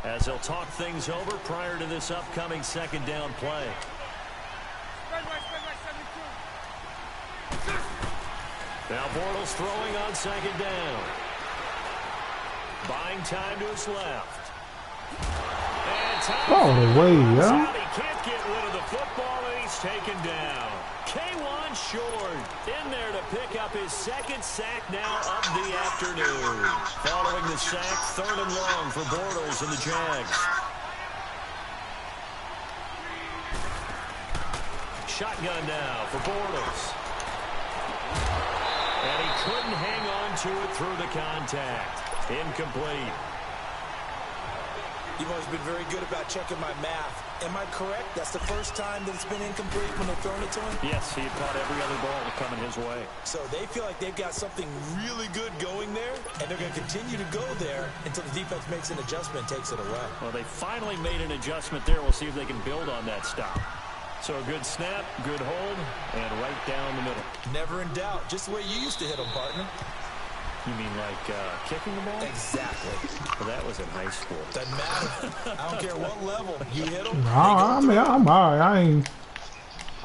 as they'll talk things over prior to this upcoming second down play. Now Bortles throwing on second down. Buying time to his left. And All the way, yeah. He can't get rid of the football, and he's taken down. K1 Short in there to pick up his second sack now of the afternoon. Following the sack, 3rd and long for Bortles and the Jags. Shotgun now for Bortles. And he couldn't hang on to it through the contact. Incomplete. You've always been very good about checking my math. Am I correct? That's the first time that it's been incomplete when they've thrown it to him? Yes, he had caught every other ball coming his way. So they feel like they've got something really good going there, and they're going to continue to go there until the defense makes an adjustment and takes it away. Well, they finally made an adjustment there. We'll see if they can build on that stop. So a good snap, good hold, and right down the middle. Never in doubt. Just the way you used to hit them, partner. You mean like kicking the ball? Exactly. Well, that was in high school. Doesn't matter. I don't care what level. You hit them. I mean, I'm all right.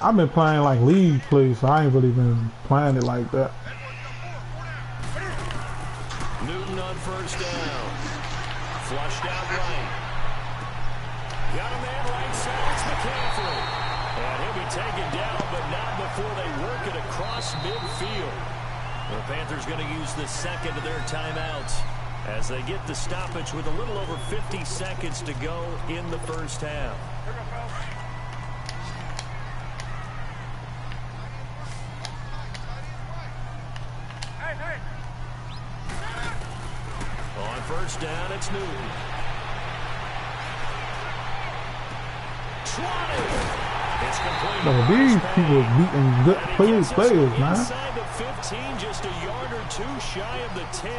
I've been playing like league play, so I ain't really been playing it like that. Newton on first down. Flushed out right. Got a man right side. It's McCaffrey. And he'll be taken down, but not before they work it across midfield. The Panthers going to use the second of their timeouts as they get the stoppage with a little over 50 seconds to go in the first half. On first down, it's Newton. It's complete. No, these people beating good players, man. Inside the 15, just a yard or two shy of the 10.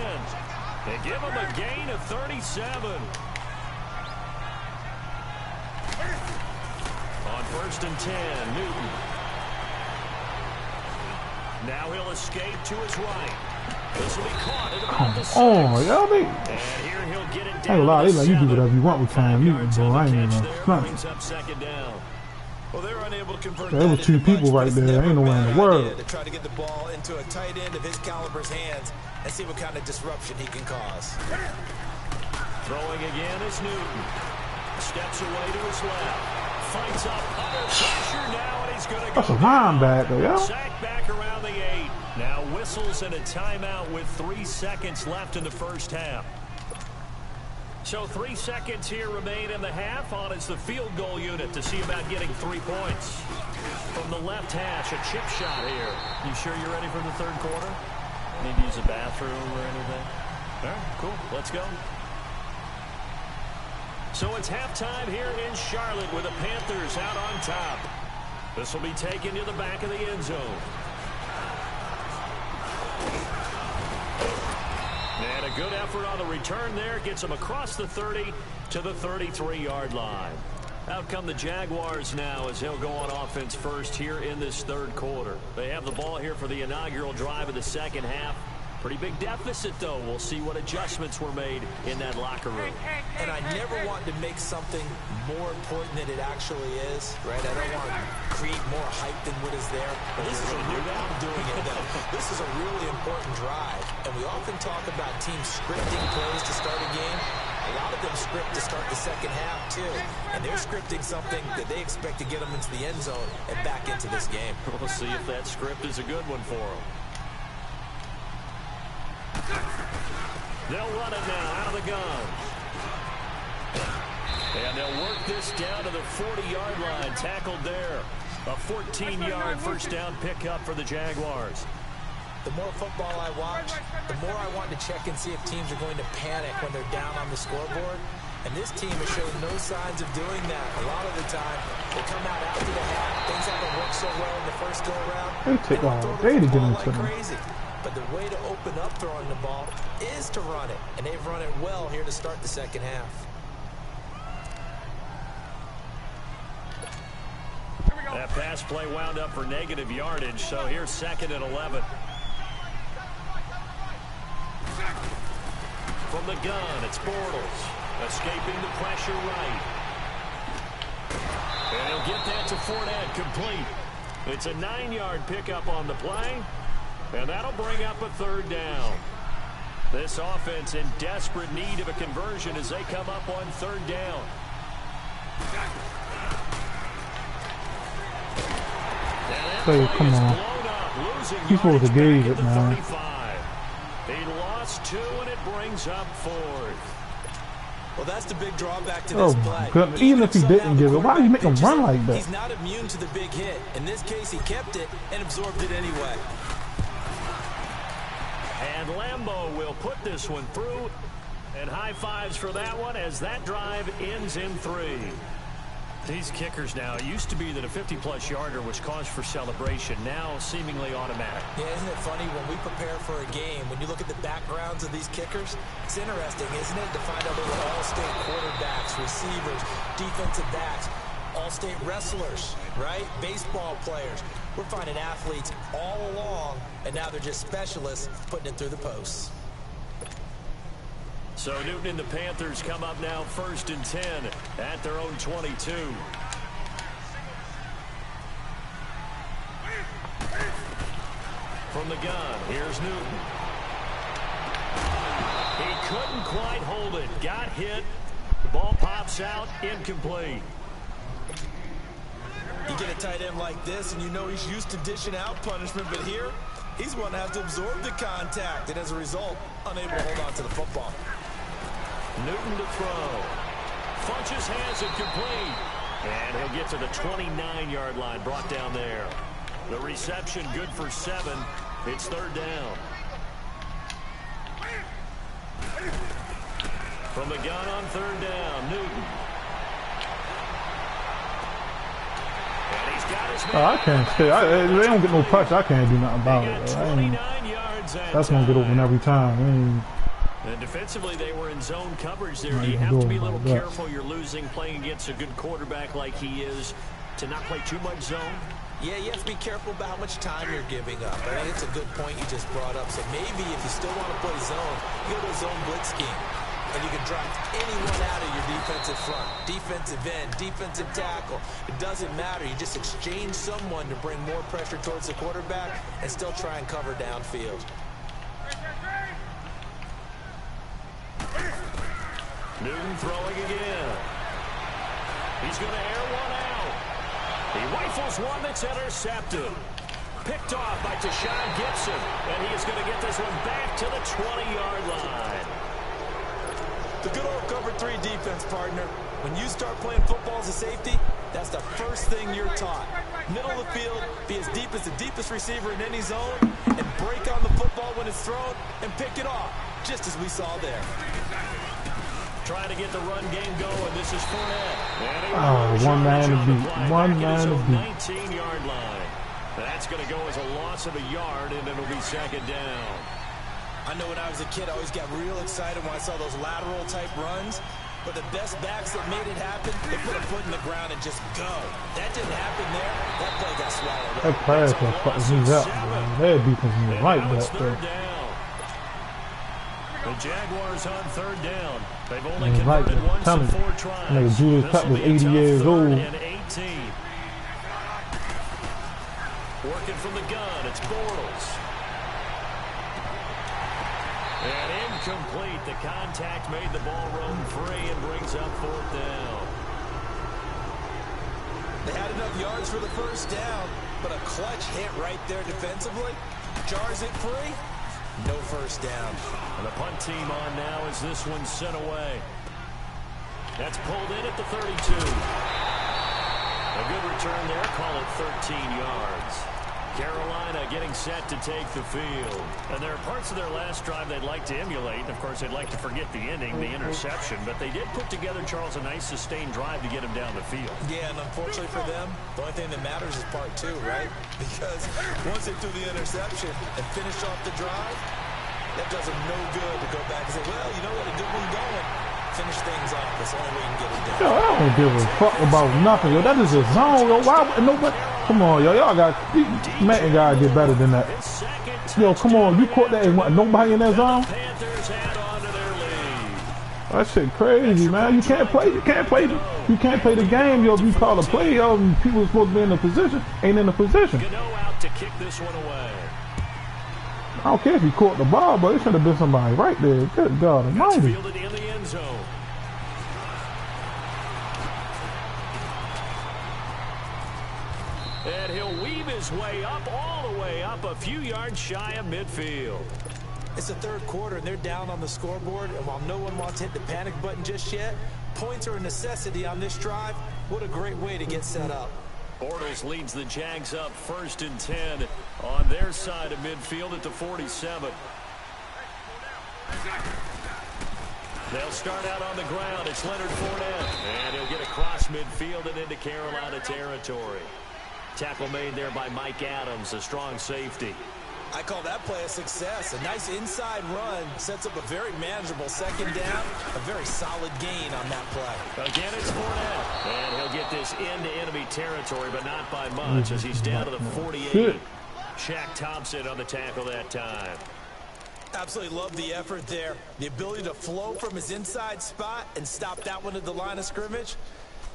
They give him a gain of 37. On first and 10, Newton. Now he'll escape to his right. This will be caught at about the 6. Oh, y'all be. And here he'll get it Ain't down. a lot. They like you do whatever you want with Cam Newton, bro. I ain't even know. Brings up second down. Well, they're unable to convert There were 2 people right there. Ain't no way in the world. To try to get the ball into a tight end of his caliber's hands and see what kind of disruption he can cause. Throwing again is Newton. Steps away to his left. Fights up under pressure now, and he's going to go That's a linebacker, yo. Sack back around the 8. Now whistles and a timeout with 3 seconds left in the first half. So 3 seconds here remain in the half. On is the field goal unit to see about getting 3 points. From the left hash, a chip shot here. You sure you're ready for the third quarter? Maybe use a bathroom or anything? All right, cool. Let's go. So it's halftime here in Charlotte with the Panthers out on top. This will be taken to the back of the end zone. And a good effort on the return there. Gets them across the 30 to the 33-yard line. Out come the Jaguars now as he'll go on offense first here in this third quarter. They have the ball here for the inaugural drive of the second half. Pretty big deficit, though. We'll see what adjustments were made in that locker room. And I never want to make something more important than it actually is, right? I don't want to create more hype than what is there. But this is a This is a really important drive. And we often talk about teams scripting plays to start a game. A lot of them script to start the second half, too. And they're scripting something that they expect to get them into the end zone and back into this game. We'll see if that script is a good one for them. They'll run it now out of the gun. And they'll work this down to the 40-yard line. Tackled there. A 14-yard first down pickup for the Jaguars. The more football I watch, the more I want to check and see if teams are going to panic when they're down on the scoreboard. And this team has shown no signs of doing that. A lot of the time, they come out after the half. Things haven't worked so well in the first go-around. They take all day to get into them. Crazy. But the way to open up throwing the ball is to run it. And they've run it well here to start the second half. That pass play wound up for negative yardage. So here's 2nd and 11. From the gun, it's Bortles. Escaping the pressure right. And he'll get that to Fournette complete. It's a 9-yard pickup on the play. And that'll bring up a third down. This offense in desperate need of a conversion as they come up on third down. Hey, come on. He's supposed to gauge it, man. He lost 2, and it brings up 4th. Well, that's the big drawback to this play. God. Even if he didn't give it, why do you make him run like that? He's not immune to the big hit. In this case, he kept it and absorbed it anyway. And Lambeau will put this one through. And high fives for that one as that drive ends in 3. These kickers now, it used to be that a 50-plus yarder was cause for celebration. Now seemingly automatic. Yeah, isn't it funny when we prepare for a game, when you look at the backgrounds of these kickers, it's interesting, isn't it, to find out they were all-state quarterbacks, receivers, defensive backs, all-state wrestlers, right? Baseball players. We're finding athletes all along, and now they're just specialists putting it through the posts. So Newton and the Panthers come up now 1st and 10 at their own 22. From the gun, here's Newton. He couldn't quite hold it. Got hit. The ball pops out, incomplete. You get a tight end like this, and you know he's used to dishing out punishment, but here, he's one that has to absorb the contact, and as a result, unable to hold on to the football. Newton to throw. Funches has it complete. And he'll get to the 29-yard line, brought down there. The reception good for 7. It's 3rd down. From the gun on 3rd down, Newton. And he's got his man. I can't stay. They don't get no pressure. I can't do nothing about it. That's going to get open every time. And defensively, they were in zone coverage there. You have to be a little careful. You're losing, playing against a good quarterback like he is, to not play too much zone. Yeah, you have to be careful about how much time you're giving up. I think it's a good point you just brought up. So maybe if you still want to play zone, you go to a zone blitz scheme. And you can drop anyone out of your defensive front. Defensive end, defensive tackle. It doesn't matter. You just exchange someone to bring more pressure towards the quarterback and still try and cover downfield. Newton throwing again. He's going to air one out. He rifles one that's intercepted. Picked off by Deshaun Gibson, and he is going to get this one back to the 20-yard line. The good old cover 3 defense, partner. When you start playing football as a safety, that's the first thing you're taught. Middle of the field, be as deep as the deepest receiver in any zone, and break on the football when it's thrown, and pick it off, just as we saw there. Trying to get the run game going. This is Fournette. Oh, one man to beat. One man to beat. 19-yard line. That's going to go as a loss of a yard, and it'll be second down. I know when I was a kid, I always got real excited when I saw those lateral-type runs. But the best backs that made it happen, they put a foot in the ground and just go. That didn't happen there. That play got swallowed up. That pass was fucking me up, man. That defense was right back there. The Jaguars on third down. They've only converted once in 4 tries. Nigga, Julius Cup was 80 years old. And 18. Working from the gun, it's Bortles. And incomplete. The contact made the ball roam free and brings up 4th down. They had enough yards for the first down, but a clutch hit right there defensively. Jars it free. No first down. And the punt team on now as this one's sent away. That's pulled in at the 32. A good return there. Call it 13 yards. Carolina getting set to take the field. And there are parts of their last drive they'd like to emulate. And of course, they'd like to forget the ending, the interception. But they did put together, Charles, a nice sustained drive to get him down the field. Yeah, and unfortunately for them, the only thing that matters is part 2, right? Because once they threw the interception and finished off the drive, that does them no good to go back and say, well, you know what, a good one going. Finish things off. That's the only way you can get it done. Yo, I don't give a fuck about nothing, yo. That is a zone, yo. Why nobody? Come on, yo. Y'all got Matt gotta get better than that. Yo, come on. You caught that and what, nobody in that zone? That shit crazy, man. You can't play the game, yo. If you call a play, yo, and people are supposed to be in the position, ain't in the position. Out to kick this one away. I don't care if he caught the ball, but it should have been somebody right there. Good God Almighty. Fielded in the end zone. And he'll weave his way up, all the way up, a few yards shy of midfield. It's the 3rd quarter, and they're down on the scoreboard. And while no one wants to hit the panic button just yet, points are a necessity on this drive. What a great way to get set up. Bortles leads the Jags up 1st and 10 on their side of midfield at the 47. They'll start out on the ground. It's Leonard Fournette. And he'll get across midfield and into Carolina territory. Tackle made there by Mike Adams, a strong safety. I call that play a success. A nice inside run sets up a very manageable 2nd down. A very solid gain on that play. Again, it's Fournette. And he'll get this into enemy territory, but not by much as he's down to the 48. Shaq Thompson on the tackle that time. Absolutely love the effort there. The ability to flow from his inside spot and stop that one at the line of scrimmage.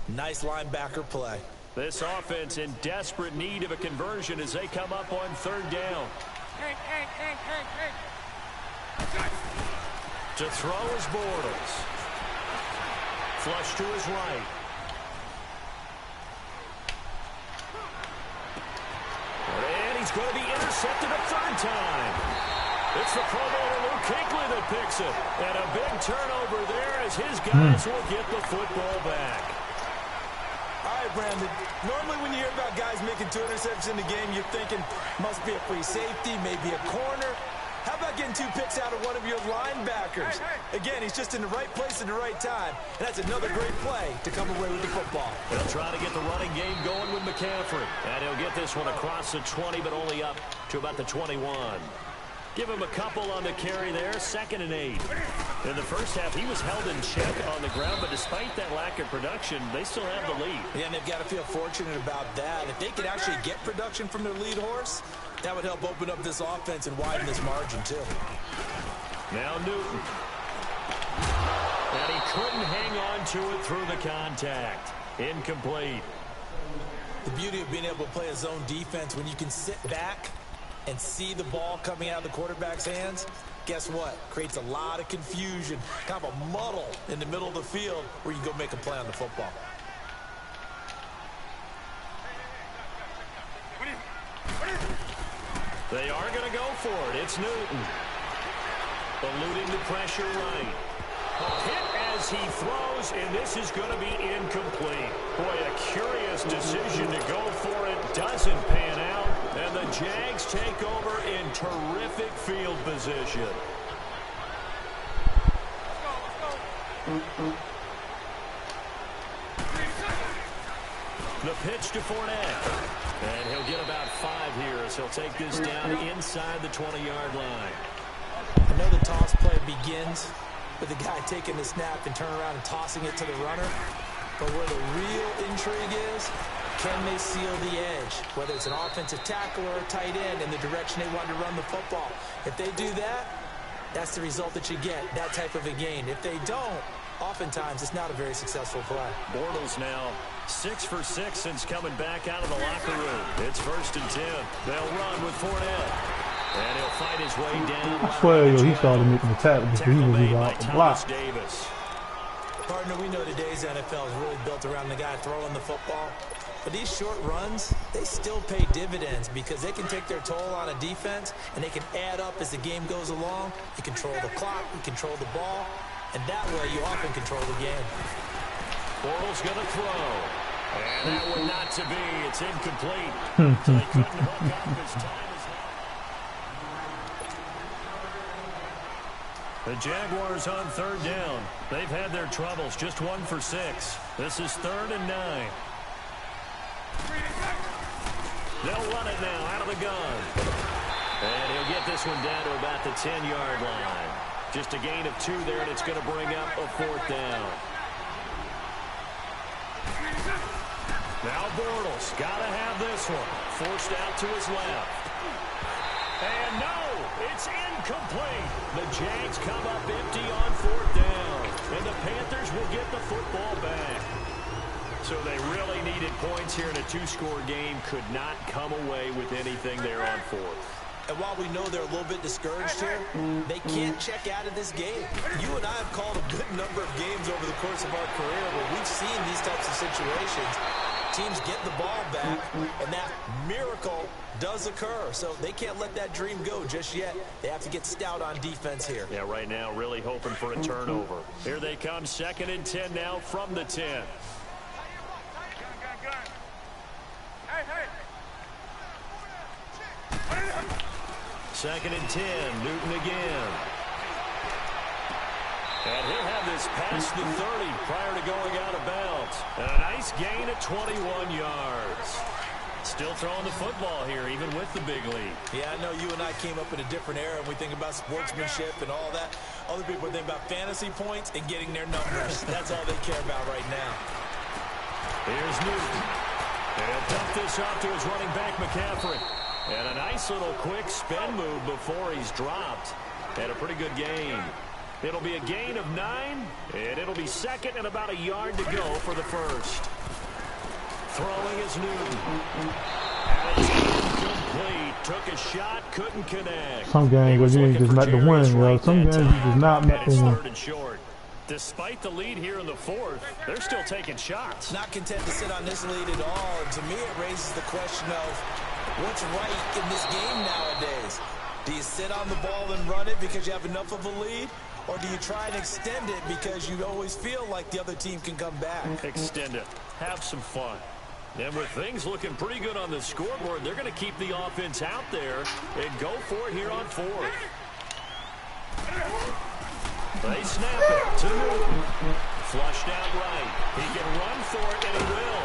Nice linebacker play. This offense in desperate need of a conversion as they come up on 3rd down. To throw is Bortles. Flush to his right. And he's going to be intercepted a 3rd time. It's the Pro Bowler Luke Kuechly that picks it. And a big turnover there as his guys will get the football back. All right, Brandon, normally when you hear about guys making 2 interceptions in the game, you're thinking must be a free safety, maybe a corner. How about getting 2 picks out of one of your linebackers? Again, he's just in the right place at the right time. And that's another great play to come away with the football. They'll try to get the running game going with McCaffrey. And he'll get this one across the 20, but only up to about the 21. Give him a couple on the carry there, 2nd and 8. In the first half, he was held in check on the ground, but despite that lack of production, they still have the lead. Yeah, and they've got to feel fortunate about that. If they could actually get production from their lead horse, that would help open up this offense and widen this margin, too. Now Newton. And he couldn't hang on to it through the contact. Incomplete. The beauty of being able to play a zone defense when you can sit back and see the ball coming out of the quarterback's hands, guess what? Creates a lot of confusion, kind of a muddle in the middle of the field where you go make a play on the football. They are going to go for it. It's Newton. Eluding the pressure right. Hit as he throws, and this is going to be incomplete. Boy, a curious decision to go for it. Doesn't pan out, and the Jags take over in terrific field position. The pitch to Fournette. And he'll get about 5 here as he'll take this down inside the 20-yard line. I know the toss play begins with the guy taking the snap and turning around and tossing it to the runner. But where the real intrigue is, can they seal the edge? Whether it's an offensive tackle or a tight end in the direction they want to run the football. If they do that, that's the result that you get, that type of a gain. If they don't, oftentimes it's not a very successful play. Bortles now 6 for 6 since coming back out of the locker room. It's 1st and 10. They'll run with Fournette. And he'll fight his way down. I swear, yo, he started making the tackle before he was even out the block. Partner, we know today's NFL is really built around the guy throwing the football. But these short runs, they still pay dividends because they can take their toll on a defense and they can add up as the game goes along. You control the clock, you control the ball, and that way you often control the game. Bortles going to throw. And that one not to be. It's incomplete. So they couldn't hook up his time. The Jaguars on 3rd down. They've had their troubles. Just 1 for 6. This is 3rd and 9. They'll run it now out of the gun. And he'll get this one down to about the 10-yard line. Just a gain of 2 there, and it's going to bring up a 4th down. Now Bortles got to have this one. Forced out to his left. And no, it's incomplete. The Jags come up empty on 4th down. And the Panthers will get the football back. So they really needed points here in a 2-score game. Could not come away with anything there on 4th. And while we know they're a little bit discouraged here, they can't check out of this game. You and I have called a good number of games over the course of our career where we've seen these types of situations. Teams get the ball back, and that miracle does occur. So they can't let that dream go just yet. They have to get stout on defense here. Yeah, right now really hoping for a turnover. Here they come, 2nd and 10 now from the 10. Second and 10, Newton again. And he'll have this past the 30 prior to going out of bounds. And a nice gain at 21 yards. Still throwing the football here, even with the big lead. Yeah, I know you and I came up in a different era, and we think about sportsmanship and all that. Other people think about fantasy points and getting their numbers. That's all they care about right now. Here's Newton. And he'll dump this off to his running back, McCaffrey. And a nice little quick spin move before he's dropped. And a pretty good gain. It'll be a gain of 9, and it'll be 2nd and about a yard to go for the 1st. Throwing is Newton. And it's incomplete. Took a shot, couldn't connect. Some games you just met the win, yo. Some games you just not met the win. 3rd and short. Despite the lead here in the 4th, they're still taking shots. Not content to sit on this lead at all. And to me, it raises the question of what's right in this game nowadays. Do you sit on the ball and run it because you have enough of a lead? Or do you try and extend it because you always feel like the other team can come back? Extend it. Have some fun. And with things looking pretty good on the scoreboard, they're going to keep the offense out there and go for it here on 4th. They snap it to Newton. Flushed out right. He can run for it, and he will.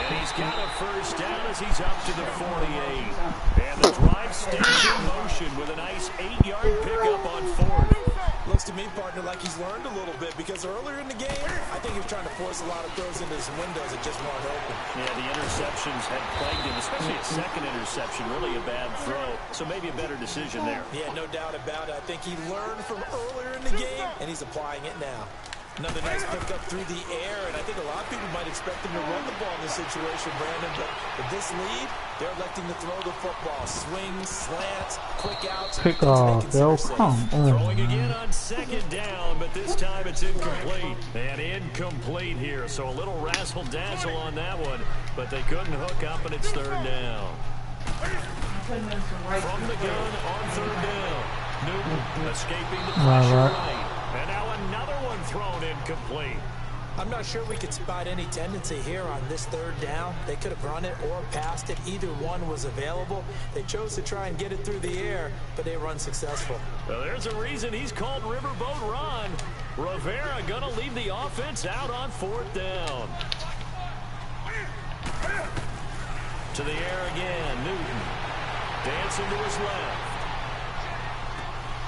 And he's got a 1st down as he's up to the 48. And the drive stays in motion with a nice 8-yard pickup on 4th. Looks to me, partner, like he's learned a little bit because earlier in the game, I think he was trying to force a lot of throws into some windows that just weren't open. Yeah, the interceptions had plagued him, especially a 2nd interception, really a bad throw. So maybe a better decision there. Yeah, no doubt about it. I think he learned from earlier in the game, and he's applying it now. Another nice pickup through the air, and I think a lot of people might expect him to run the ball in this situation, Brandon, but with this lead, they're electing to throw the football. Swings, slants, quick outs. Pick off, yo. Come on. Throwing again on 2nd down, but this time it's incomplete. And incomplete here, so a little razzle-dazzle on that one, but they couldn't hook up, and it's 3rd down. From the gun on third down. Newton escaping the pressure right. And now another one thrown incomplete. I'm not sure we could spot any tendency here on this third down. They could have run it or passed it. Either one was available. They chose to try and get it through the air, but they were unsuccessful. Well, there's a reason he's called Riverboat Ron. Rivera going to leave the offense out on fourth down. To the air again, Newton. Dancing to his left.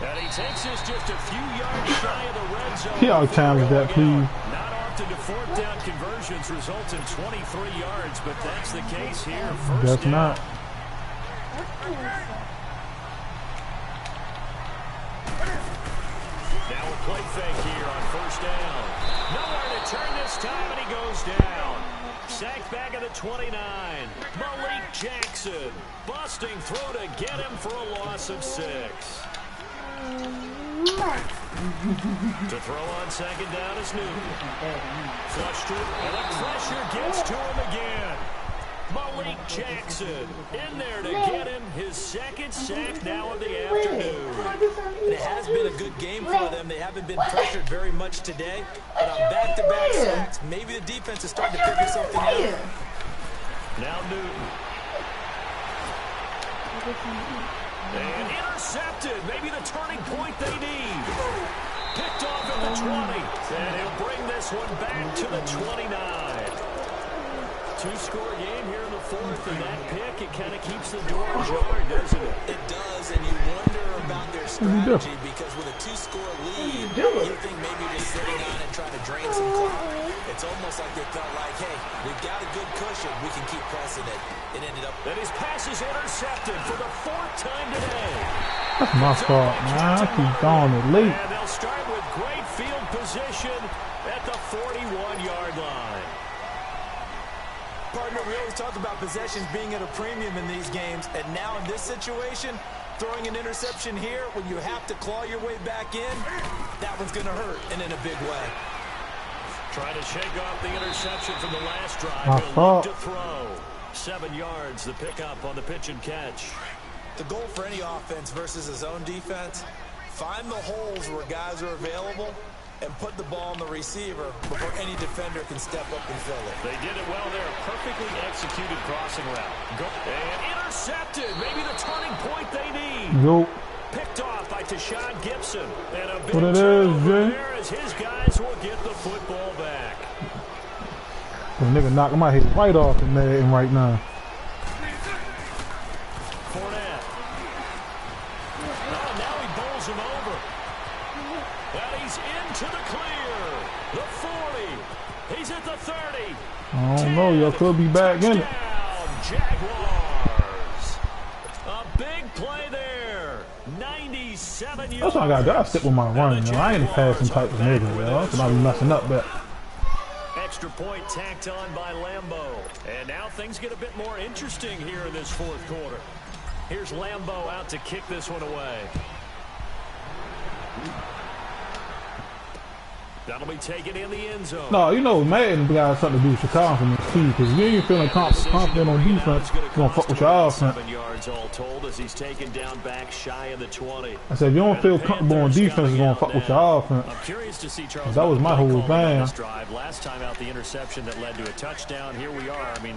And he takes this just a few yards shy of the red zone. See how challenge that, please. Not often do fourth down conversions result in 23 yards, but that's the case here. First down. Not. Now a play fake here on first down. Nowhere to turn this time, and he goes down. Sacked back at the 29. Malik Jackson busting through to get him for a loss of 6. To throw on second down is Newton. Flushed it, and the pressure gets to him again. Malik Jackson in there to get him his second sack now of the afternoon. It has been a good game for them. They haven't been pressured very much today, but on back-to-back sacks, maybe the defense is starting to figure something out. Now Newton. And intercepted. Maybe the turning point they need. Picked off at the 20. And he'll bring this one back to the 29. Two-score game here in the fourth, and that pick, it kind of keeps the door ajar, doesn't it? It does, and you wonder about their strategy because with a two-score lead, you think maybe just sitting on it trying to drain some clock. It's almost like they felt like, hey, we've got a good cushion. We can keep pressing it. It ended up. And his pass is intercepted for the 4th time today. That's my fault, man. I keep throwing it late. And they'll start with great field position at the 41-yard line. Partner, we always talk about possessions being at a premium in these games, and now in this situation, throwing an interception here when you have to claw your way back in, that one's going to hurt, and in a big way. Trying to shake off the interception from the last drive. He'll look to throw. 7 yards, the pickup on the pitch and catch. The goal for any offense versus a zone defense, find the holes where guys are available and put the ball on the receiver before any defender can step up and fill it. They did it well there. Perfectly executed crossing route. And intercepted. Maybe the turning point they need. Nope. Picked off by Tashawn Gibson. And a big what it turnover is, there as his guys will get the football back. The nigga knocking my head right off in there right now. Fournette. Oh, now he bowls him over. And he's into the clear. The 40. He's at the 30. I don't know. Y'all could be back in it. Jaguars. A big play there. 97 yards. That's what I got. I gotta stick with my running. I ain't a passing type of nigga, yo. That's what I be messing up at. Extra point tacked on by Lambeau. And now things get a bit more interesting here in this 4th quarter. Here's Lambeau out to kick this one away. That'll be taken in the end zone. No, you know, Madden got something to do with your confidence, too, because if you ain't feeling confident on defense, you're going to fuck with your offense. 7 yards all told as he's taken down back shy of the 20. I said, if you don't feel comfortable on defense, you're going to fuck with your offense. I'm curious to see Charles. That was my whole thing. Last time out, the interception that led to a touchdown. Here we are. I mean,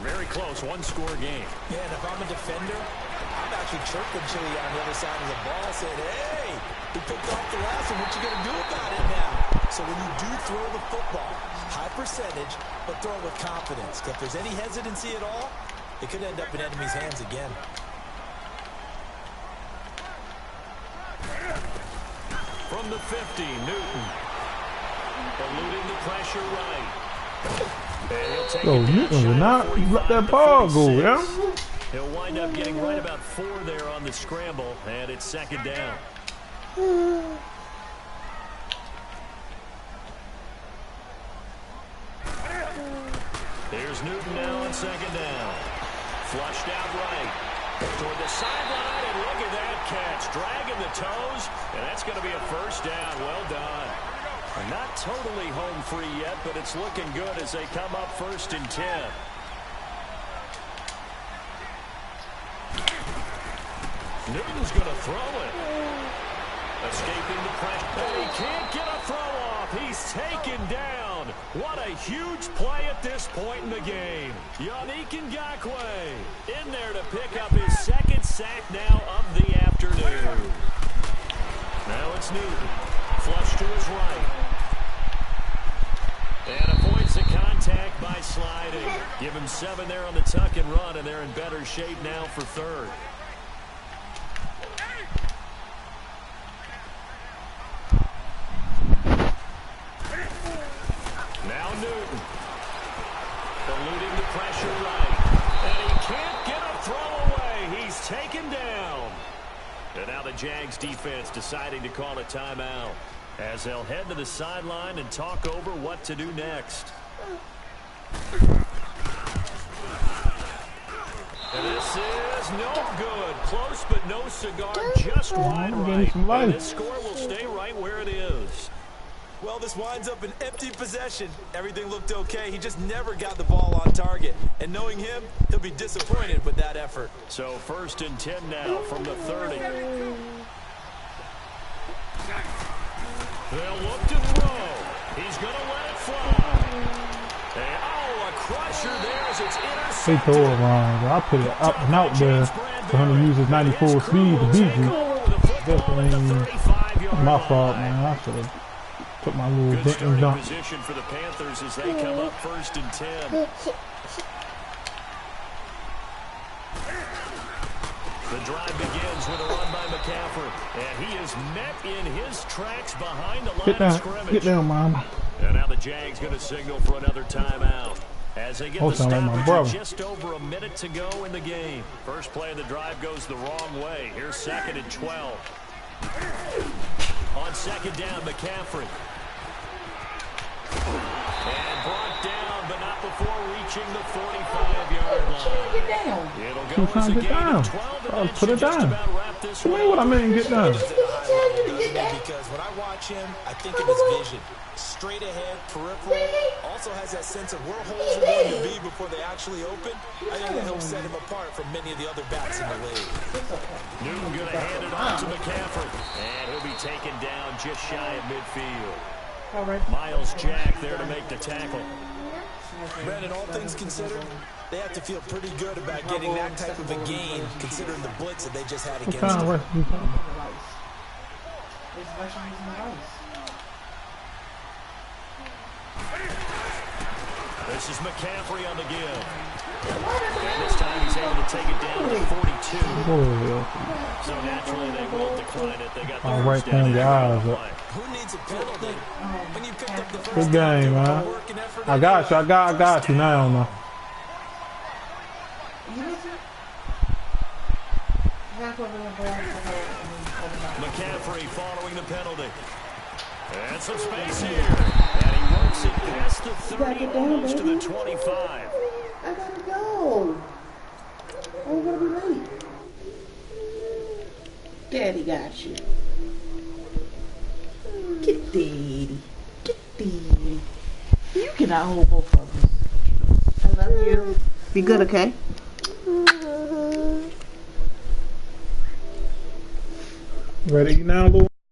very close, 1-score game. Yeah, and if I'm a defender, I'm actually chirping Chili on the other side of the ball, saying, hey, we picked off the last one. What you going to do about it now? So when you do throw the football, high percentage, but throw it with confidence. If there's any hesitancy at all, it could end up in enemy's hands again. From the 50, Newton. Eluding the pressure right. And he'll take it Newton did not let that ball go, yeah? He'll wind up getting right about 4 there on the scramble, and it's 2nd down. Here's Newton now on 2nd down. Flushed out right. Toward the sideline, and look at that catch. Dragging the toes, and that's going to be a 1st down. Well done. Not totally home free yet, but it's looking good as they come up 1st and 10. Newton's going to throw it. Escaping the pressure. And he can't get a throw off. He's taken down. What a huge play at this point in the game. Yannick Ngakoue in there to pick up his second sack now of the afternoon. Now it's Newton. Flush to his right. And avoids the contact by sliding. Give him 7 there on the tuck and run, and they're in better shape now for third. Now Newton. Eluding the pressure right. And he can't get a throw away. He's taken down. And now the Jags defense deciding to call a timeout, as they'll head to the sideline and talk over what to do next. And this is no good. Close but no cigar, just wide right. And this score will stay right where it is. Well, this winds up an empty possession. Everything looked okay. He just never got the ball on target. And knowing him, he'll be disappointed with that effort. So 1st and 10 now from the 30. They'll look to throw. He's going to let it fly. And, oh, a crusher there as it's intercepted. They throw it wrong. I put it up and out there for him to use his 94 speed to beat you. That's my fault, man. I should have put my little dent and dunk. Position for the Panthers as they come up 1st and 10. The drive begins with a run by McCaffrey, and he is met in his tracks behind the line of scrimmage. Get down, Mom. And now the Jags going to signal for another timeout as they get the stoppage just over a minute to go in the game. First play of the drive goes the wrong way. Here's 2nd and 12. On 2nd down, McCaffrey. And brought down, but not before reaching the 45-yard line. It'll go as a gain of 12, and that should just about wrap this one up. What I mean get down? Because when I watch him, I think of his vision. Straight ahead, peripheral, also has that sense of where holes are going to be before they actually open. I think that helps set him apart from many of the other backs in the league. Newton going to hand it off to McCaffrey. And he'll be taken down just shy of midfield. Miles Jack there to make the tackle. Brandon, all things considered, they have to feel pretty good about getting that type of a gain, considering the blitz that they just had against them. This is McCaffrey on the give. And this time he's able to take it down to 42. So naturally they won't decline it. They got the first down. Who needs a penalty when you picked up the first good game, man. I got you. I got you now, man. McCaffrey following the penalty. And some space here. And he works it past the 30, almost to the 25. I gotta go. I'm gonna be late. Daddy got you. Get Daddy. Get Daddy. You cannot hold both of us. I love you. Be good, okay? Ready now, Lou?